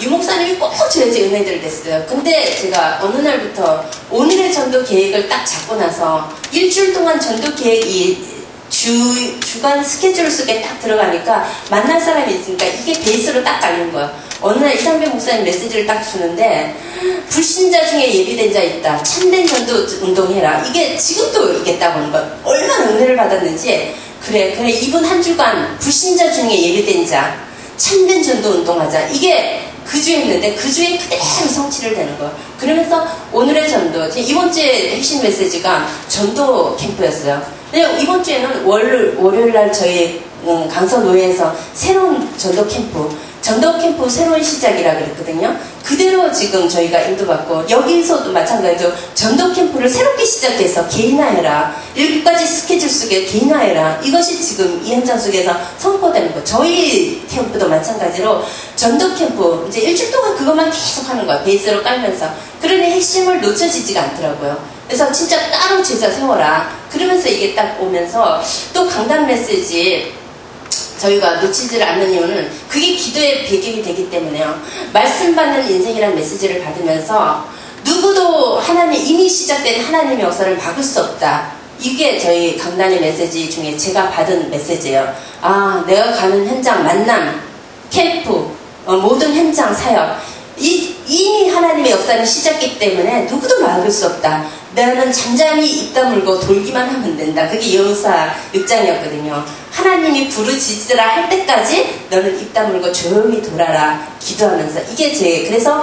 유목사님이 꼭 줘야지 은혜들을 냈어요. 근데 제가 어느 날부터 오늘의 전도 계획을 딱 잡고 나서 일주일 동안 전도 계획이 주간 스케줄 속에 딱 들어가니까 만날 사람이 있으니까 이게 베이스로 딱 깔린 거야. 어느 날 이상배 목사님 메시지를 딱 주는데 불신자 중에 예비된 자 있다. 참된 전도 운동해라. 이게 지금도 이게 딱 오는 거야. 얼마나 은혜를 받았는지. 그래 이분 한 주간 불신자 중에 예비된 자 참된 전도 운동하자. 이게 그 주에 했는데 그 주에 그대로 성취를 되는 거야. 그러면서 오늘의 전도, 이번 주에 핵심 메시지가 전도 캠프였어요. 근데 이번 주에는 월요일 날 저희 강서노예에서 새로운 전도 캠프 새로운 시작이라 그랬거든요. 그대로 지금 저희가 인도받고 여기서도 마찬가지로 전도 캠프를 새롭게 시작해서 개인화해라. 7가지 스케줄 속에 개인화해라. 이것이 지금 이 현장 속에서 선포되는 거. 저희 캠프도 마찬가지로 전도 캠프 이제 일주일 동안 그것만 계속 하는 거야. 베이스로 깔면서. 그러니 핵심을 놓쳐지지가 않더라고요. 그래서 진짜 따로 제자 세워라. 그러면서 이게 딱 오면서 또 강단 메시지 저희가 놓치지를 않는 이유는 그게 기도의 배경이 되기 때문에요. 말씀 받는 인생이라는 메시지를 받으면서 누구도 이미 시작된 하나님의 역사를 막을 수 없다. 이게 저희 강단의 메시지 중에 제가 받은 메시지예요. 아, 내가 가는 현장 만남, 캠프, 모든 현장 사역 이미 하나님의 역사는 시작했기 때문에 누구도 막을 수 없다. 나는 잠잠히 입 다물고 돌기만 하면 된다. 그게 여호수아 6장이었거든요. 하나님이 부르짖으라 할 때까지 너는 입 다물고 조용히 돌아라. 기도하면서 이게 그래서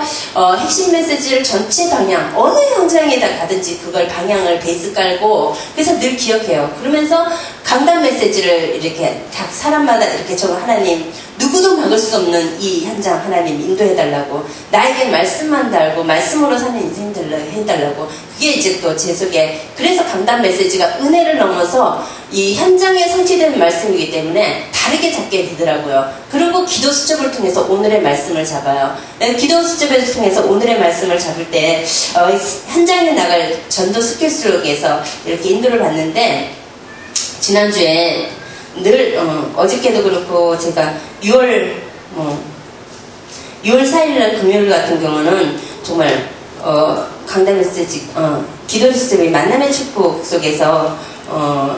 핵심 메시지를 전체 방향 어느 현장에다 가든지 그걸 방향을 베이스 깔고 그래서 늘 기억해요. 그러면서 강단 메시지를 이렇게 각 사람마다 이렇게 적어 하나님 누구도 막을 수 없는 이 현장 하나님 인도해달라고 나에겐 말씀만 달고 말씀으로 사는 인생 해달라고 그게 이제 또 제 속에 그래서 강단 메시지가 은혜를 넘어서 이 현장에 성취되는 말씀이기 때문에 다르게 잡게 되더라고요. 그리고 기도 수첩을 통해서 오늘의 말씀을 잡아요. 기도 수첩을 통해서 오늘의 말씀을 잡을 때 현장에 나갈 전도 스케줄에서 이렇게 인도를 받는데 지난주에 늘 어저께도 그렇고 제가 6월 4일날 금요일 같은 경우는 정말 강단 메시지 기도 수첩의 만남의 축복 속에서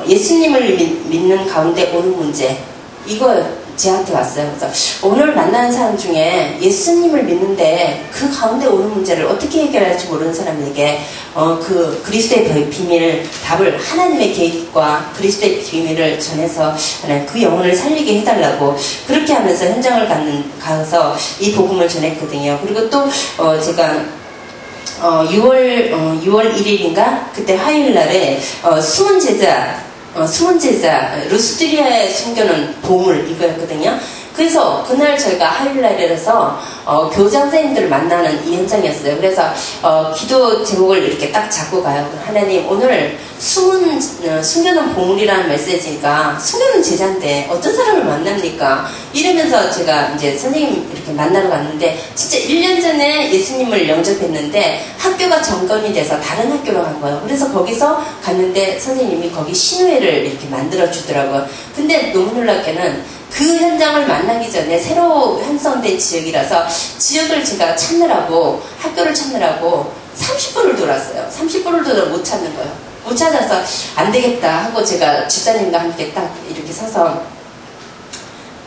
예수님을 믿는 가운데 오는 문제 이거 제한테 왔어요. 그래서 오늘 만나는 사람 중에 예수님을 믿는데 그 가운데 오는 문제를 어떻게 해결할지 모르는 사람에게 그 그리스도의 비밀 답을 하나님의 계획과 그리스도의 비밀을 전해서 그 영혼을 살리게 해달라고 그렇게 하면서 현장을 가서 이 복음을 전했거든요. 그리고 또 제가 6월 1일인가 그때 화요일날에 숨은 제자 루스드리아에 숨겨놓은 보물 이거였거든요. 그래서 그날 저희가 화요일날이라서 교장 선생님들을 만나는 이 현장이었어요. 그래서 기도 제목을 이렇게 딱 잡고 가요. 하나님 오늘 숨겨놓은 보물이라는 메시지가 숨겨놓은 제자인데 어떤 사람을 만납니까? 이러면서 제가 이제 선생님 이렇게 만나러 갔는데 진짜 1년 전에 예수님을 영접했는데 학교가 정건이 돼서 다른 학교로 간 거예요. 그래서 거기서 갔는데 선생님이 거기 신우회를 이렇게 만들어 주더라고요. 근데 너무 놀랍게는 그 현장을 만나기 전에 새로 형성된 지역이라서 지역을 제가 찾느라고 학교를 찾느라고 30분을 돌았어요. 30분을 돌아 못 찾는 거예요. 못 찾아서 안 되겠다 하고 제가 집사님과 함께 딱 이렇게 서서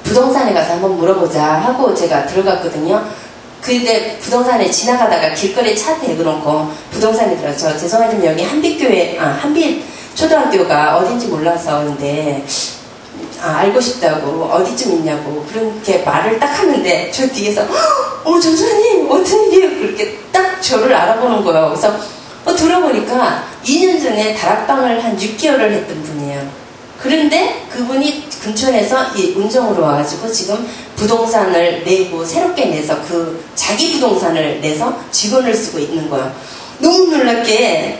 부동산에 가서 한번 물어보자 하고 제가 들어갔거든요. 근데 부동산에 지나가다가 길거리에 차 대놓고 부동산에 들어서 죄송하지만 여기 한빛 초등학교가 어딘지 몰라서 근데 알고 싶다고 어디쯤 있냐고 그렇게 말을 딱 하는데 저 뒤에서 전사님 어떤 일이에요? 그렇게 딱 저를 알아보는 거예요. 그래서 들어보니까 2년 전에 다락방을 한 6개월을 했던 분이에요. 그런데 그분이 근처에서 운정으로 와가지고 지금 부동산을 내고 새롭게 내서 자기 부동산을 내서 직원을 쓰고 있는 거예요. 너무 놀랍게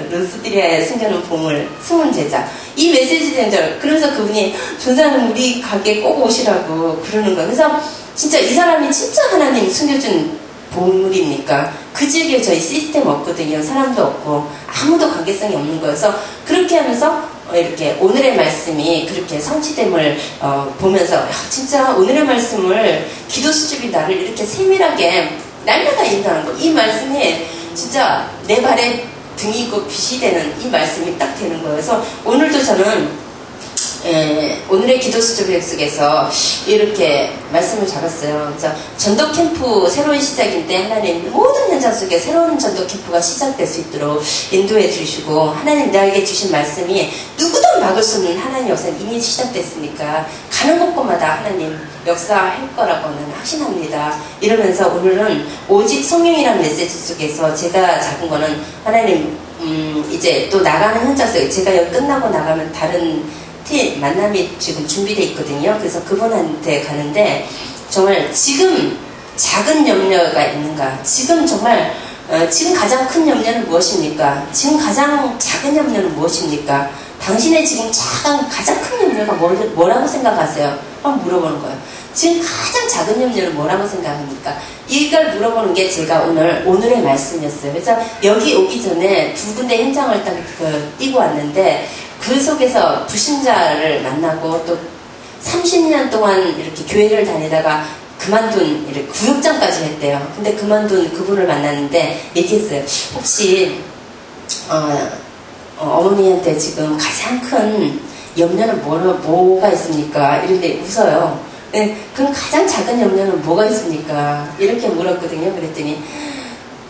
루스드리아에 숨겨놓은 보물 숨은 제자 이 메시지 된 줄 그래서 그분이 전사님 우리 가게 꼭 오시라고 그러는 거예요. 그래서 진짜 이 사람이 진짜 하나님 숨겨준 보물입니까? 그 지역에 저희 시스템 없거든요. 사람도 없고 아무도 관계성이 없는 거여서 그렇게 하면서 이렇게 오늘의 말씀이 그렇게 성취됨을 보면서 진짜 오늘의 말씀을 기도 수집이 나를 이렇게 세밀하게 날마다 인도하는 거. 이 말씀이 진짜 내 발에 등이고 빛이 되는 이 말씀이 딱 되는 거예요. 그래서 오늘도 저는 오늘의 기도 수첩 속에서 이렇게 말씀을 잡았어요. 그래서 전도 캠프 새로운 시작인데 하나님 모든 현장 속에 새로운 전도 캠프가 시작될 수 있도록 인도해 주시고 하나님 나에게 주신 말씀이 누구도 막을 수 없는 하나님 역사는 이미 시작됐으니까 가는 곳곳마다 하나님 역사할 거라고는 확신합니다. 이러면서 오늘은 오직 성령이라는 메시지 속에서 제가 잡은 거는 하나님 이제 또 나가는 현장 속에 제가 여기 끝나고 나가면 다른 만남이 지금 준비되어 있거든요. 그래서 그분한테 가는데 정말 지금 작은 염려가 있는가? 지금 정말 지금 가장 큰 염려는 무엇입니까? 지금 가장 작은 염려는 무엇입니까? 당신의 지금 가장 큰 염려가 뭐라고 생각하세요? 막 물어보는 거예요. 지금 가장 작은 염려는 뭐라고 생각합니까? 이걸 물어보는 게 제가 오늘의 말씀이었어요. 그래서 여기 오기 전에 두 군데 현장을 딱 뛰고 왔는데 그 속에서 불신자를 만나고 또 30년 동안 이렇게 교회를 다니다가 그만둔 이렇게 구역장까지 했대요. 근데 그만둔 그분을 만났는데 얘기했어요. 혹시 어머니한테 지금 가장 큰 염려는 뭐가 있습니까? 이런데 웃어요. 네, 그럼 가장 작은 염려는 뭐가 있습니까? 이렇게 물었거든요. 그랬더니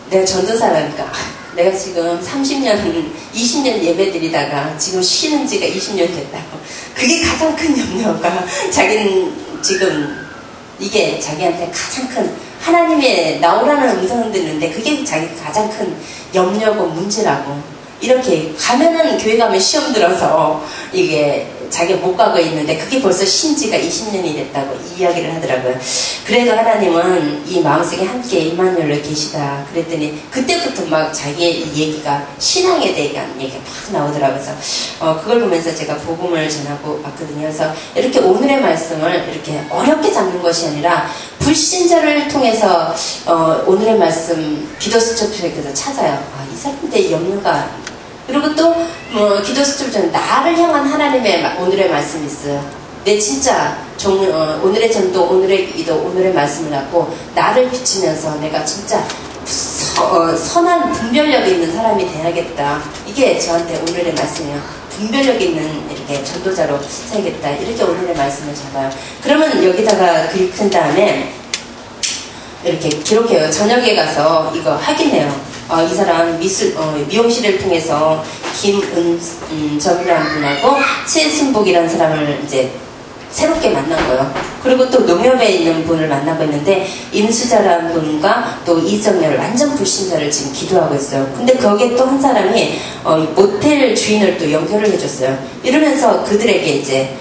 내가 전도사라니까 내가 지금 30년, 20년 예배 드리다가 지금 쉬는 지가 20년 됐다고. 그게 가장 큰 염려가 자기는 지금 이게 자기한테 가장 큰 하나님의 나오라는 음성을 듣는데 그게 자기 가장 큰 염려고 문제라고. 이렇게 가면은 교회 가면 시험 들어서 이게 자기가 못 가고 있는데 그게 벌써 신지가 20년이 됐다고 이야기를 하더라고요. 그래도 하나님은 이 마음속에 함께 임마누엘로 계시다. 그랬더니 그때부터 막 자기의 이 얘기가 신앙에 대한 얘기가 막 나오더라고요. 그래서 그걸 보면서 제가 복음을 전하고 왔거든요. 그래서 이렇게 오늘의 말씀을 이렇게 어렵게 잡는 것이 아니라 불신자를 통해서 오늘의 말씀 기도 수첩에서 찾아요. 이 사람들의 염려가 그리고 또 기도 수첩 전에 나를 향한 하나님의 오늘의 말씀이 있어요. 내 진짜 오늘의 전도, 오늘의 기도, 오늘의 말씀을 갖고 나를 비추면서 내가 진짜 선한 분별력 있는 사람이 돼야겠다. 이게 저한테 오늘의 말씀이에요. 분별력 있는 이렇게 전도자로 살겠다. 이렇게 오늘의 말씀을 잡아요. 그러면 여기다가 글쓴 다음에 이렇게 기록해요. 저녁에 가서 이거 확인해요. 이 사람 미용실을 통해서 김은정이라는 분하고 최순복이라는 사람을 이제 새롭게 만난 거예요. 그리고 또 농협에 있는 분을 만나고 있는데 임수자라는 분과 또 이정렬을 완전 불신자를 지금 기도하고 있어요. 근데 거기에 또 한 사람이 모텔 주인을 또 연결을 해줬어요. 이러면서 그들에게 이제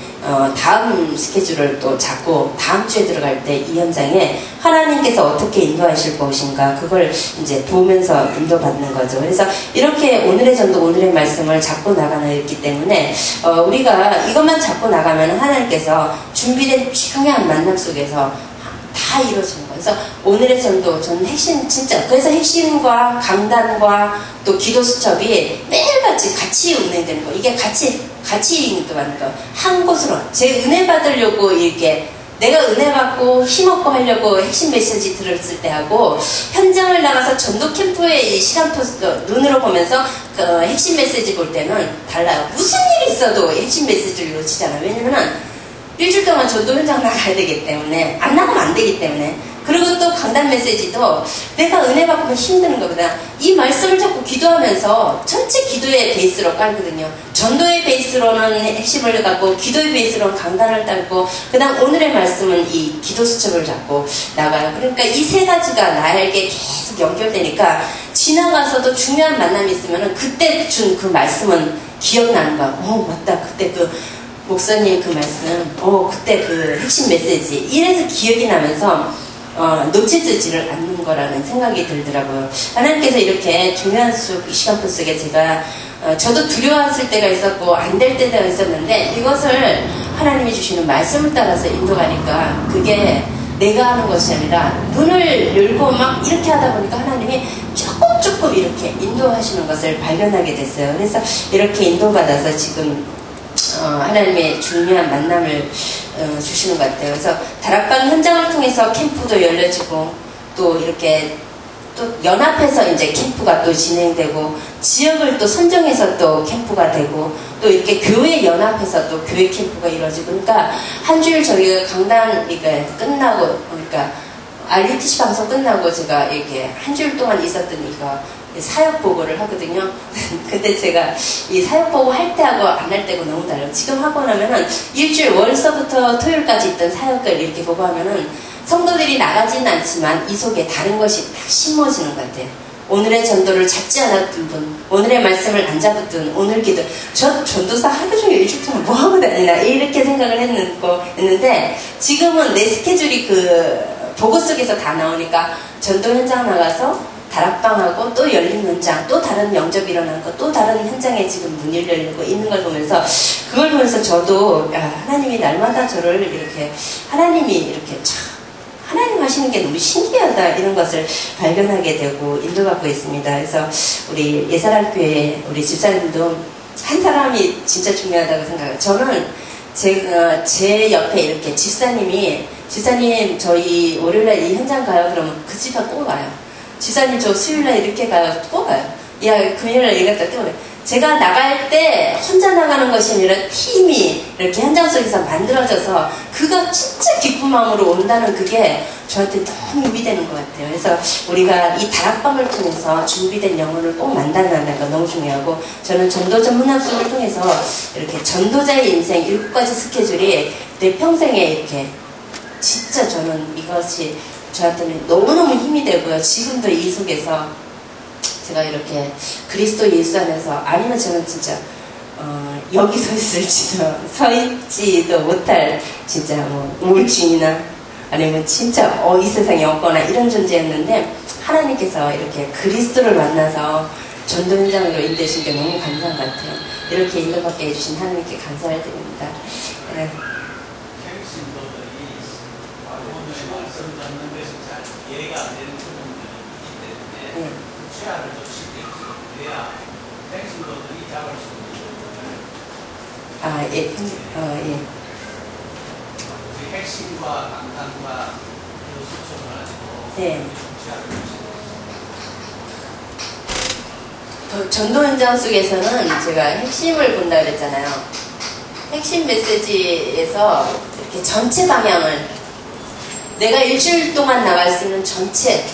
다음 스케줄을 또 잡고 다음 주에 들어갈 때 이 현장에 하나님께서 어떻게 인도하실 것인가 그걸 이제 보면서 인도받는 거죠. 그래서 이렇게 오늘의 전도 오늘의 말씀을 잡고 나가는 있기 때문에 우리가 이것만 잡고 나가면 하나님께서 준비된 중요한 만남 속에서 다 이루어지는 거예요. 그래서 오늘의 전도 저는 핵심 진짜 그래서 핵심과 강단과 또 기도 수첩이 매일같이 같이 운행되는 거. 이게 같이 인도하는 거. 한 곳으로 제 은혜 받으려고 이렇게 내가 은혜 받고 힘없고 하려고 핵심 메시지 들었을 때 하고 현장을 나가서 전도 캠프의 이 시간 포스트 눈으로 보면서 그 핵심 메시지 볼 때는 달라요. 무슨 일이 있어도 핵심 메시지를 놓치잖아요. 왜냐면은 일주일 동안 전도 현장 나가야 되기 때문에 안 나가면 안 되기 때문에 그리고 또 강단 메시지도 내가 은혜 받고 힘드는 것보다 이 말씀을 자꾸 기도하면서 전체 기도의 베이스로 깔거든요. 전도의 베이스로는 핵심을 갖고 기도의 베이스로는 강단을 따고 그 다음 오늘의 말씀은 이 기도 수첩을 잡고 나가요. 그러니까 이 세 가지가 나에게 계속 연결되니까 지나가서도 중요한 만남이 있으면 그때 준 그 말씀은 기억나는 거야. 맞다 그때 그 목사님 그 말씀 그때 그 핵심 메시지 이래서 기억이 나면서 놓치지를 않는 거라는 생각이 들더라고요. 하나님께서 이렇게 중요한 시간표 속에 제가 저도 두려워했을 때가 있었고 안 될 때가 있었는데 이것을 하나님이 주시는 말씀을 따라서 인도가니까 그게 내가 하는 것이 아니라 눈을 열고 막 이렇게 하다 보니까 하나님이 조금 이렇게 인도하시는 것을 발견하게 됐어요. 그래서 이렇게 인도받아서 지금 하나님의 중요한 만남을 주시는 것 같아요. 그래서 다락방 현장을 통해서 캠프도 열려지고 또 이렇게 또 연합해서 이제 캠프가 또 진행되고 지역을 또 선정해서 또 캠프가 되고 또 이렇게 교회 연합해서 또 교회 캠프가 이루어지고 그러니까 한 주일 저희가 강단 이게 끝나고 그러니까 RUTC 방송 끝나고 제가 이렇게 한 주일 동안 있었던 이거 사역 보고를 하거든요. 근데 제가 이 사역 보고 할 때하고 안 할 때하고 너무 달라요. 지금 하고 나면은 일주일 월서부터 토요일까지 있던 사역을 이렇게 보고하면은 성도들이 나가지는 않지만 이 속에 다른 것이 딱 심어지는 것 같아요. 오늘의 전도를 잡지 않았던 분, 오늘의 말씀을 안 잡았던 오늘 기도, 저 전도사 하루 종일 일주일 동안 뭐 하고 다니나 이렇게 생각을 했는데 지금은 내 스케줄이 그 보고 속에서 다 나오니까 전도 현장 나가서 다락방하고 또 열린 현장, 또 다른 영접이 일어나고 또 다른 현장에 지금 문이 열리고 있는 걸 보면서 그걸 보면서 저도 하나님이 날마다 저를 이렇게 하나님이 이렇게 참 하나님 하시는 게 너무 신기하다 이런 것을 발견하게 되고 인도받고 있습니다. 그래서 우리 예사랑교회 우리 집사님도 한 사람이 진짜 중요하다고 생각해요. 저는 제 옆에 이렇게 집사님 저희 월요일날 이 현장 가요 그러면 그 집안 꼭 와요. 집사님 저 수요일날 이렇게 가요 꼭 와요. 야 금요일날 얘기했다 또 와요. 제가 나갈 때 혼자 나가는 것이 아니라 팀이 이렇게 현장 속에서 만들어져서 그가 진짜 기쁜 마음으로 온다는 그게 저한테 너무 위되는 것 같아요. 그래서 우리가 이 다락방을 통해서 준비된 영혼을 꼭 만나는 거 너무 중요하고 저는 전도 전문 학습을 통해서 이렇게 전도자의 인생 7가지 스케줄이 내 평생에 이렇게 진짜 저는 이것이 저한테는 너무너무 힘이 되고요. 지금도 이 속에서 제가 이렇게 그리스도 예수 안에서 아니면 저는 진짜 여기 서 있을지도 서 있지도 못할 진짜 뭐 우울증이나 아니면 진짜 이 세상에 없거나 이런 존재였는데 하나님께서 이렇게 그리스도를 만나서 전도 현장으로 인도하신 게 너무 감사한 것 같아요. 이렇게 인도받게 해주신 하나님께 감사를 드립니다. 네. 이해가 안 되는 부분들이 있기 때문에 취하를 놓칠 때 그래야 핵심도들이 잡을 수 있는 부분을 예. 그 핵심과 강단과 요소점을 가지고 네. 취하를 놓칠 전도 현장 속에서는 제가 핵심을 본다 그랬잖아요. 핵심 메시지에서 이렇게 전체 방향을 내가 일주일 동안 나갈 수 있는 전체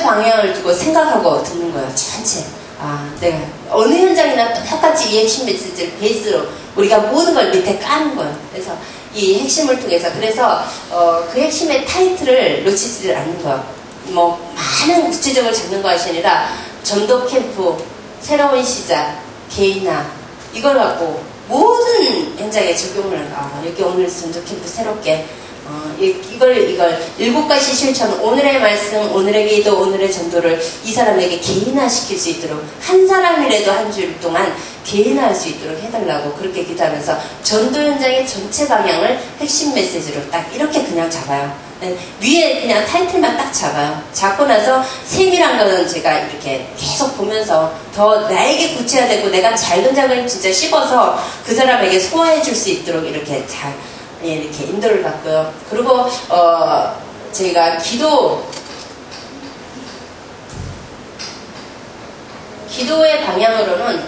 방향을 두고 생각하고 듣는 거예요. 전체. 내가 어느 현장이나 똑같이 이 핵심 메시지를 베이스로 우리가 모든 걸 밑에 까는 거예요. 그래서 이 핵심을 통해서 그래서 그 핵심의 타이틀을 놓치지를 않는 거예요. 뭐 많은 구체적으로 잡는 것이 아니라 전도 캠프, 새로운 시작, 개인화 이걸 갖고 모든 현장에 적용을 여기 오늘 전도 캠프 새롭게 이걸 7가지 실천 오늘의 말씀, 오늘의 기도, 오늘의 전도를 이 사람에게 개인화시킬 수 있도록 한 사람이라도 한 주일 동안 개인화할 수 있도록 해달라고 그렇게 기도하면서 전도 현장의 전체 방향을 핵심 메시지로 딱 이렇게 그냥 잡아요. 위에 그냥 타이틀만 딱 잡아요. 잡고 나서 세밀한 거는 제가 이렇게 계속 보면서 더 나에게 구체화되고 내가 작은 작은 진짜 씹어서 그 사람에게 소화해 줄 수 있도록 이렇게 잘 이렇게 인도를 받고요. 그리고 제가 기도의 방향으로는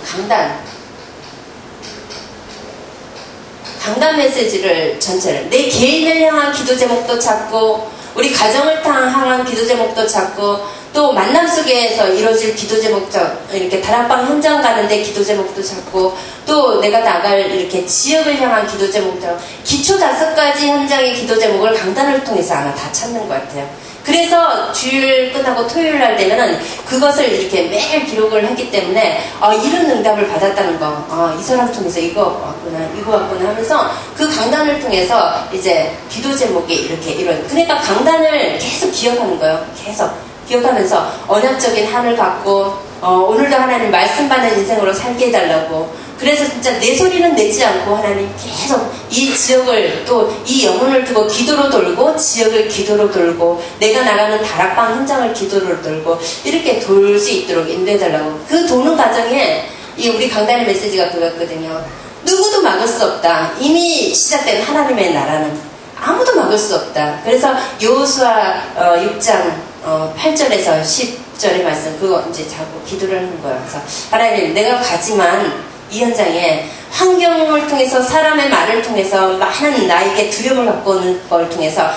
강단 메시지를 전체를 내 개인을 향한 기도 제목도 찾고 우리 가정을 향한 기도 제목도 찾고 또 만남 속에서 이루어질 기도 제목도 이렇게 다락방 현장 가는데 기도 제목도 찾고 또 내가 나갈 이렇게 지역을 향한 기도 제목도 기초 5가지 현장의 기도 제목을 강단을 통해서 아마 다 찾는 것 같아요. 그래서 주일 끝나고 토요일 날 되면은 그것을 이렇게 매일 기록을 했기 때문에 이런 응답을 받았다는 거, 이 사람 통해서 이거 왔구나 하면서 그 강단을 통해서 이제 기도 제목이 이렇게 그러니까 강단을 계속 기억하는 거예요. 계속 기억하면서 언약적인 한을 갖고 오늘도 하나님 말씀 받는 인생으로 살게 해달라고. 그래서 진짜 내 소리는 내지 않고 하나님 계속 이 지역을 또 이 영혼을 두고 기도로 돌고 지역을 기도로 돌고 내가 나가는 다락방 현장을 기도로 돌고 이렇게 돌 수 있도록 인도해달라고. 그 도는 과정에 이 우리 강단의 메시지가 그거였거든요. 누구도 막을 수 없다. 이미 시작된 하나님의 나라는 아무도 막을 수 없다. 그래서 여호수아 6장 8절에서 10절의 말씀 그거 이제 자꾸 기도를 하는 거예요. 그래서 하나님 내가 가지만 이 현장에 환경을 통해서 사람의 말을 통해서 많은 나에게 두려움을 갖고 오는 걸 통해서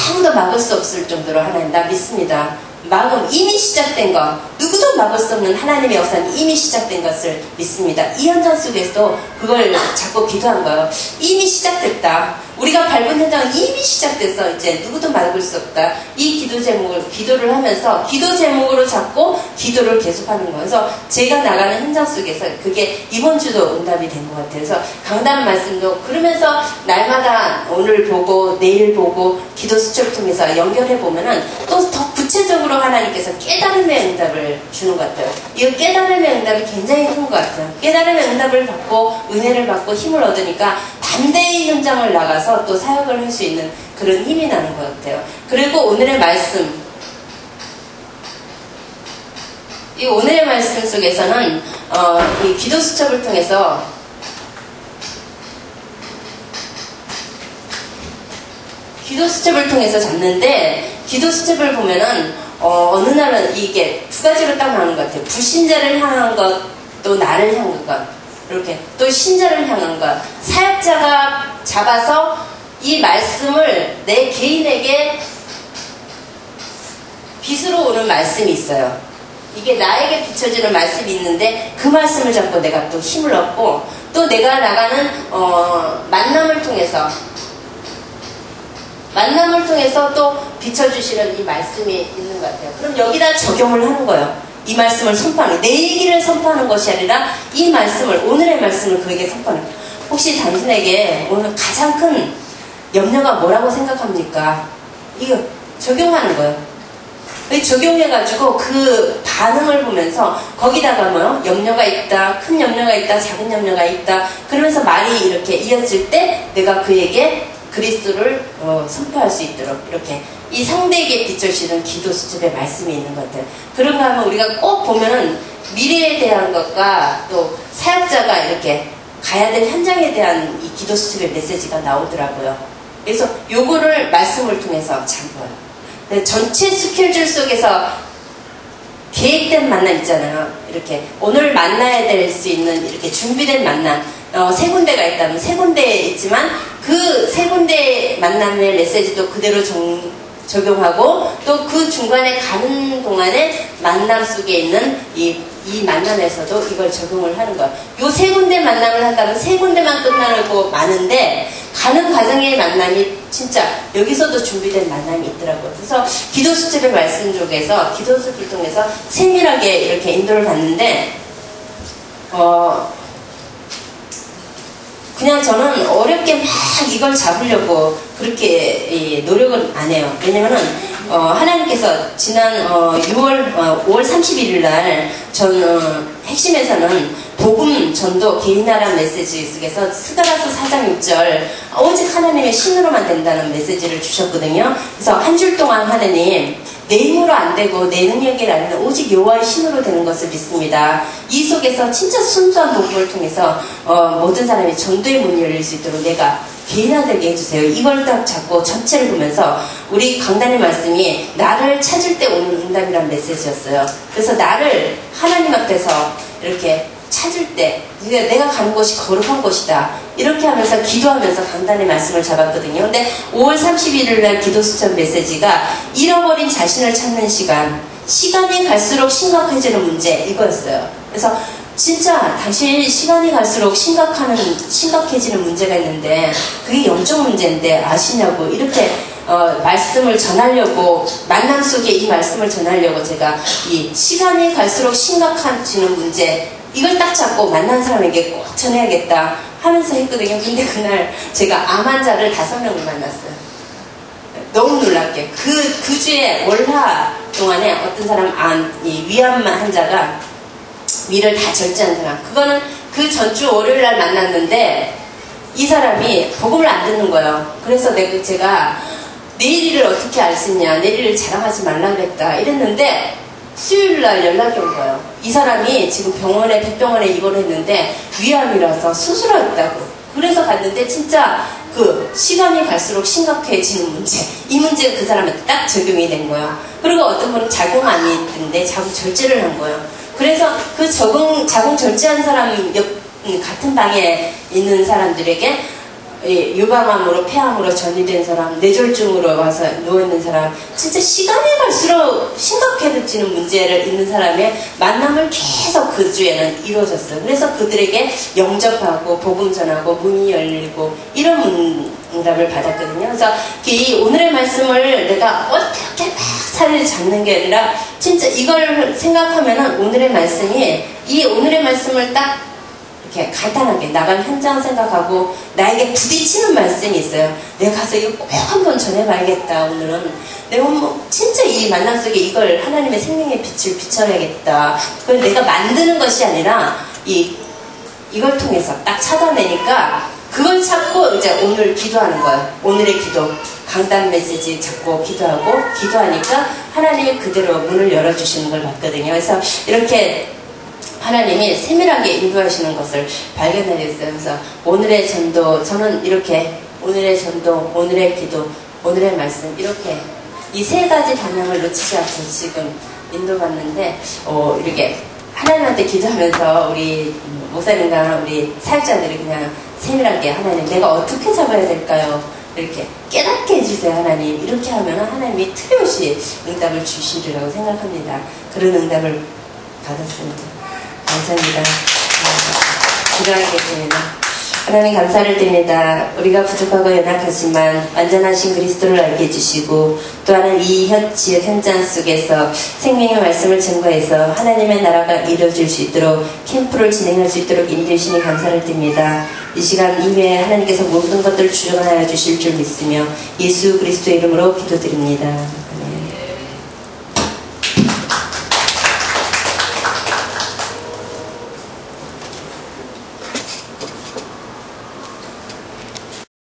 아무도 막을 수 없을 정도로 하나님 나 믿습니다. 막음 이미 시작된 것 누구도 막을 수 없는 하나님의 역사는 이미 시작된 것을 믿습니다. 이 현장 속에서도 그걸 자꾸 기도한 거예요. 이미 시작됐다. 우리가 밟은 현장은 이미 시작됐어. 이제 누구도 막을 수 없다. 이 기도 제목을 기도를 하면서 기도 제목으로 잡고 기도를 계속하는 거예요. 그래서 제가 나가는 현장 속에서 그게 이번 주도 응답이 된 것 같아요. 그래서 강단 말씀도 그러면서 날마다 오늘 보고 내일 보고 기도 수첩을 통해서 연결해 보면은 또 더 구체적으로 하나님께서 깨달음의 응답을 주는 것 같아요. 이 깨달음의 응답이 굉장히 큰 것 같아요. 깨달음의 응답을 받고 은혜를 받고 힘을 얻으니까 반대의 현장을 나가서 또 사역을 할 수 있는 그런 힘이 나는 것 같아요. 그리고 오늘의 말씀 이 오늘의 말씀 속에서는 이 기도 수첩을 통해서 기도 수첩을 통해서 잡는데 기도 수첩을 보면은 어느 날은 이게 두 가지로 딱 나오는 것 같아요. 불신자를 향한 것, 또 나를 향한 것, 이렇게 또 신자를 향한 것. 사역자가 잡아서 이 말씀을 내 개인에게 빛으로 오는 말씀이 있어요. 이게 나에게 비춰지는 말씀이 있는데 그 말씀을 잡고 내가 또 힘을 얻고 또 내가 나가는 만남을 통해서 또 비춰주시는 이 말씀이 있는 것 같아요. 그럼 여기다 적용을 하는 거예요. 이 말씀을 선포하는, 내 얘기를 선포하는 것이 아니라 이 말씀을, 오늘의 말씀을 그에게 선포하는 거예요. 혹시 당신에게 오늘 가장 큰 염려가 뭐라고 생각합니까? 이거 적용하는 거예요. 적용해가지고 그 반응을 보면서 거기다가 뭐요? 염려가 있다, 큰 염려가 있다, 작은 염려가 있다. 그러면서 말이 이렇게 이어질 때 내가 그에게 그리스도를 선포할 수 있도록 이렇게 이 상대에게 비춰지는 기도 수첩의 말씀이 있는 것 같아요. 그런가 하면 우리가 꼭 보면은 미래에 대한 것과 또 사역자가 이렇게 가야 될 현장에 대한 이 기도 수첩의 메시지가 나오더라고요. 그래서 요거를 말씀을 통해서 잡아요. 전체 스케줄 속에서 계획된 만남 있잖아요. 이렇게 오늘 만나야 될 수 있는 이렇게 준비된 만남 세 군데가 있다면 세 군데에 있지만 그 세 군데 만남의 메시지도 그대로 적용하고 또 그 중간에 가는 동안에 만남 속에 있는 이 만남에서도 이걸 적용을 하는 거예요. 요 세 군데 만남을 한다면 세 군데만 끝나는 거 많은데 가는 과정의 만남이 진짜 여기서도 준비된 만남이 있더라고요. 그래서 기도 수첩의 말씀 쪽에서 기도 수첩을 통해서 세밀하게 이렇게 인도를 받는데 그냥 저는 어렵게 막 이걸 잡으려고 그렇게 노력은 안 해요. 왜냐면은 하나님께서 지난 5월 31일 날 전 핵심에서는 복음 전도 개인화란 메시지 속에서 스가랴서 4장 6절 오직 하나님의 신으로만 된다는 메시지를 주셨거든요. 그래서 한 줄 동안 하나님 내 힘으로 안 되고 내 능력이 아니라 오직 여호와의 신으로 되는 것을 믿습니다. 이 속에서 진짜 순수한 복음을 통해서 모든 사람이 전도의 문이 열릴 수 있도록 내가 개인화되게 해주세요. 이걸 딱 잡고 전체를 보면서 우리 강단의 말씀이 나를 찾을 때 오는 응답이란 메시지였어요. 그래서 나를 하나님 앞에서 이렇게 찾을 때 내가 가는 곳이 거룩한 곳이다. 이렇게 하면서 기도하면서 강단의 말씀을 잡았거든요. 근데 5월 31일 날 기도 수첩 메시지가 잃어버린 자신을 찾는 시간이 갈수록 심각해지는 문제 이거였어요. 그래서 진짜 당신 시간이 갈수록 심각해지는 문제가 있는데 그게 영적 문제인데 아시냐고 이렇게 말씀을 전하려고 만남 속에 이 말씀을 전하려고 제가 이 시간이 갈수록 심각해지는 문제 이걸 딱 잡고 만난 사람에게 꼭 전해야겠다 하면서 했거든요. 근데 그날 제가 암 환자를 5명을 만났어요. 너무 놀랍게 그 주에 월화 동안에 어떤 사람 위암 환자가 위를 다 절제한 사람 그거는 그 전주 월요일날 만났는데 이 사람이 복음을 안 듣는 거예요. 그래서 제가 내일 일을 어떻게 알 수 있냐 내일 일을 자랑하지 말라 그랬다 이랬는데 수요일날 연락이 온 거예요. 이 사람이 지금 백병원에 입원했는데 위암이라서 수술하였다고. 그래서 갔는데 진짜 그 시간이 갈수록 심각해지는 문제, 이 문제가 그 사람한테 딱 적용이 된 거예요. 그리고 어떤 분은 자궁 암이 있는데 자궁 절제를 한 거예요. 그래서 그 자궁 절제한 사람 같은 방에 있는 사람들에게 유방암으로 폐암으로 전이된 사람, 뇌졸중으로 와서 누워있는 사람, 진짜 시간이 갈수록 심각해지는 문제를 있는 사람의 만남을 계속 그 주에는 이루어졌어요. 그래서 그들에게 영접하고 복음 전하고 문이 열리고 이런 응답을 받았거든요. 그래서 이 오늘의 말씀을 내가 어떻게 막 살을 잡는 게 아니라 진짜 이걸 생각하면은 오늘의 말씀이 이 오늘의 말씀을 딱 이렇게 간단하게 나간 현장 생각하고 나에게 부딪히는 말씀이 있어요. 내가 가서 이거 꼭 한번 전해봐야겠다. 오늘은 내가 뭐 진짜 이 만남 속에 이걸 하나님의 생명의 빛을 비춰야겠다. 그걸 내가 만드는 것이 아니라 이걸 통해서 딱 찾아내니까 그걸 찾고 이제 오늘 기도하는 거예요. 오늘의 기도, 강단 메시지 잡고 기도하니까 하나님이 그대로 문을 열어주시는 걸 봤거든요. 그래서 이렇게 하나님이 세밀하게 인도하시는 것을 발견하게 됐어요. 그래서 오늘의 전도, 저는 이렇게 오늘의 전도, 오늘의 기도, 오늘의 말씀 이렇게 이 세 가지 방향을 놓치지 않고 지금 인도받는데 이렇게 하나님한테 기도하면서 우리 목사님과 우리 사역자들이 그냥 세밀하게 하나님 내가 어떻게 잡아야 될까요? 이렇게 깨닫게 해주세요. 하나님 이렇게 하면 하나님이 틀림없이 응답을 주시리라고 생각합니다. 그런 응답을 받았습니다. 감사합니다. 기도하겠습니다. 하나님 감사를 드립니다. 우리가 부족하고 연약하지만 완전하신 그리스도를 알게 해주시고 또한 이 지역 현장 속에서 생명의 말씀을 증거해서 하나님의 나라가 이루어질 수 있도록 캠프를 진행할 수 있도록 인도해주시니 감사를 드립니다. 이 시간 이외에 하나님께서 모든 것들을 주관하여 주실 줄 믿으며 예수 그리스도의 이름으로 기도드립니다.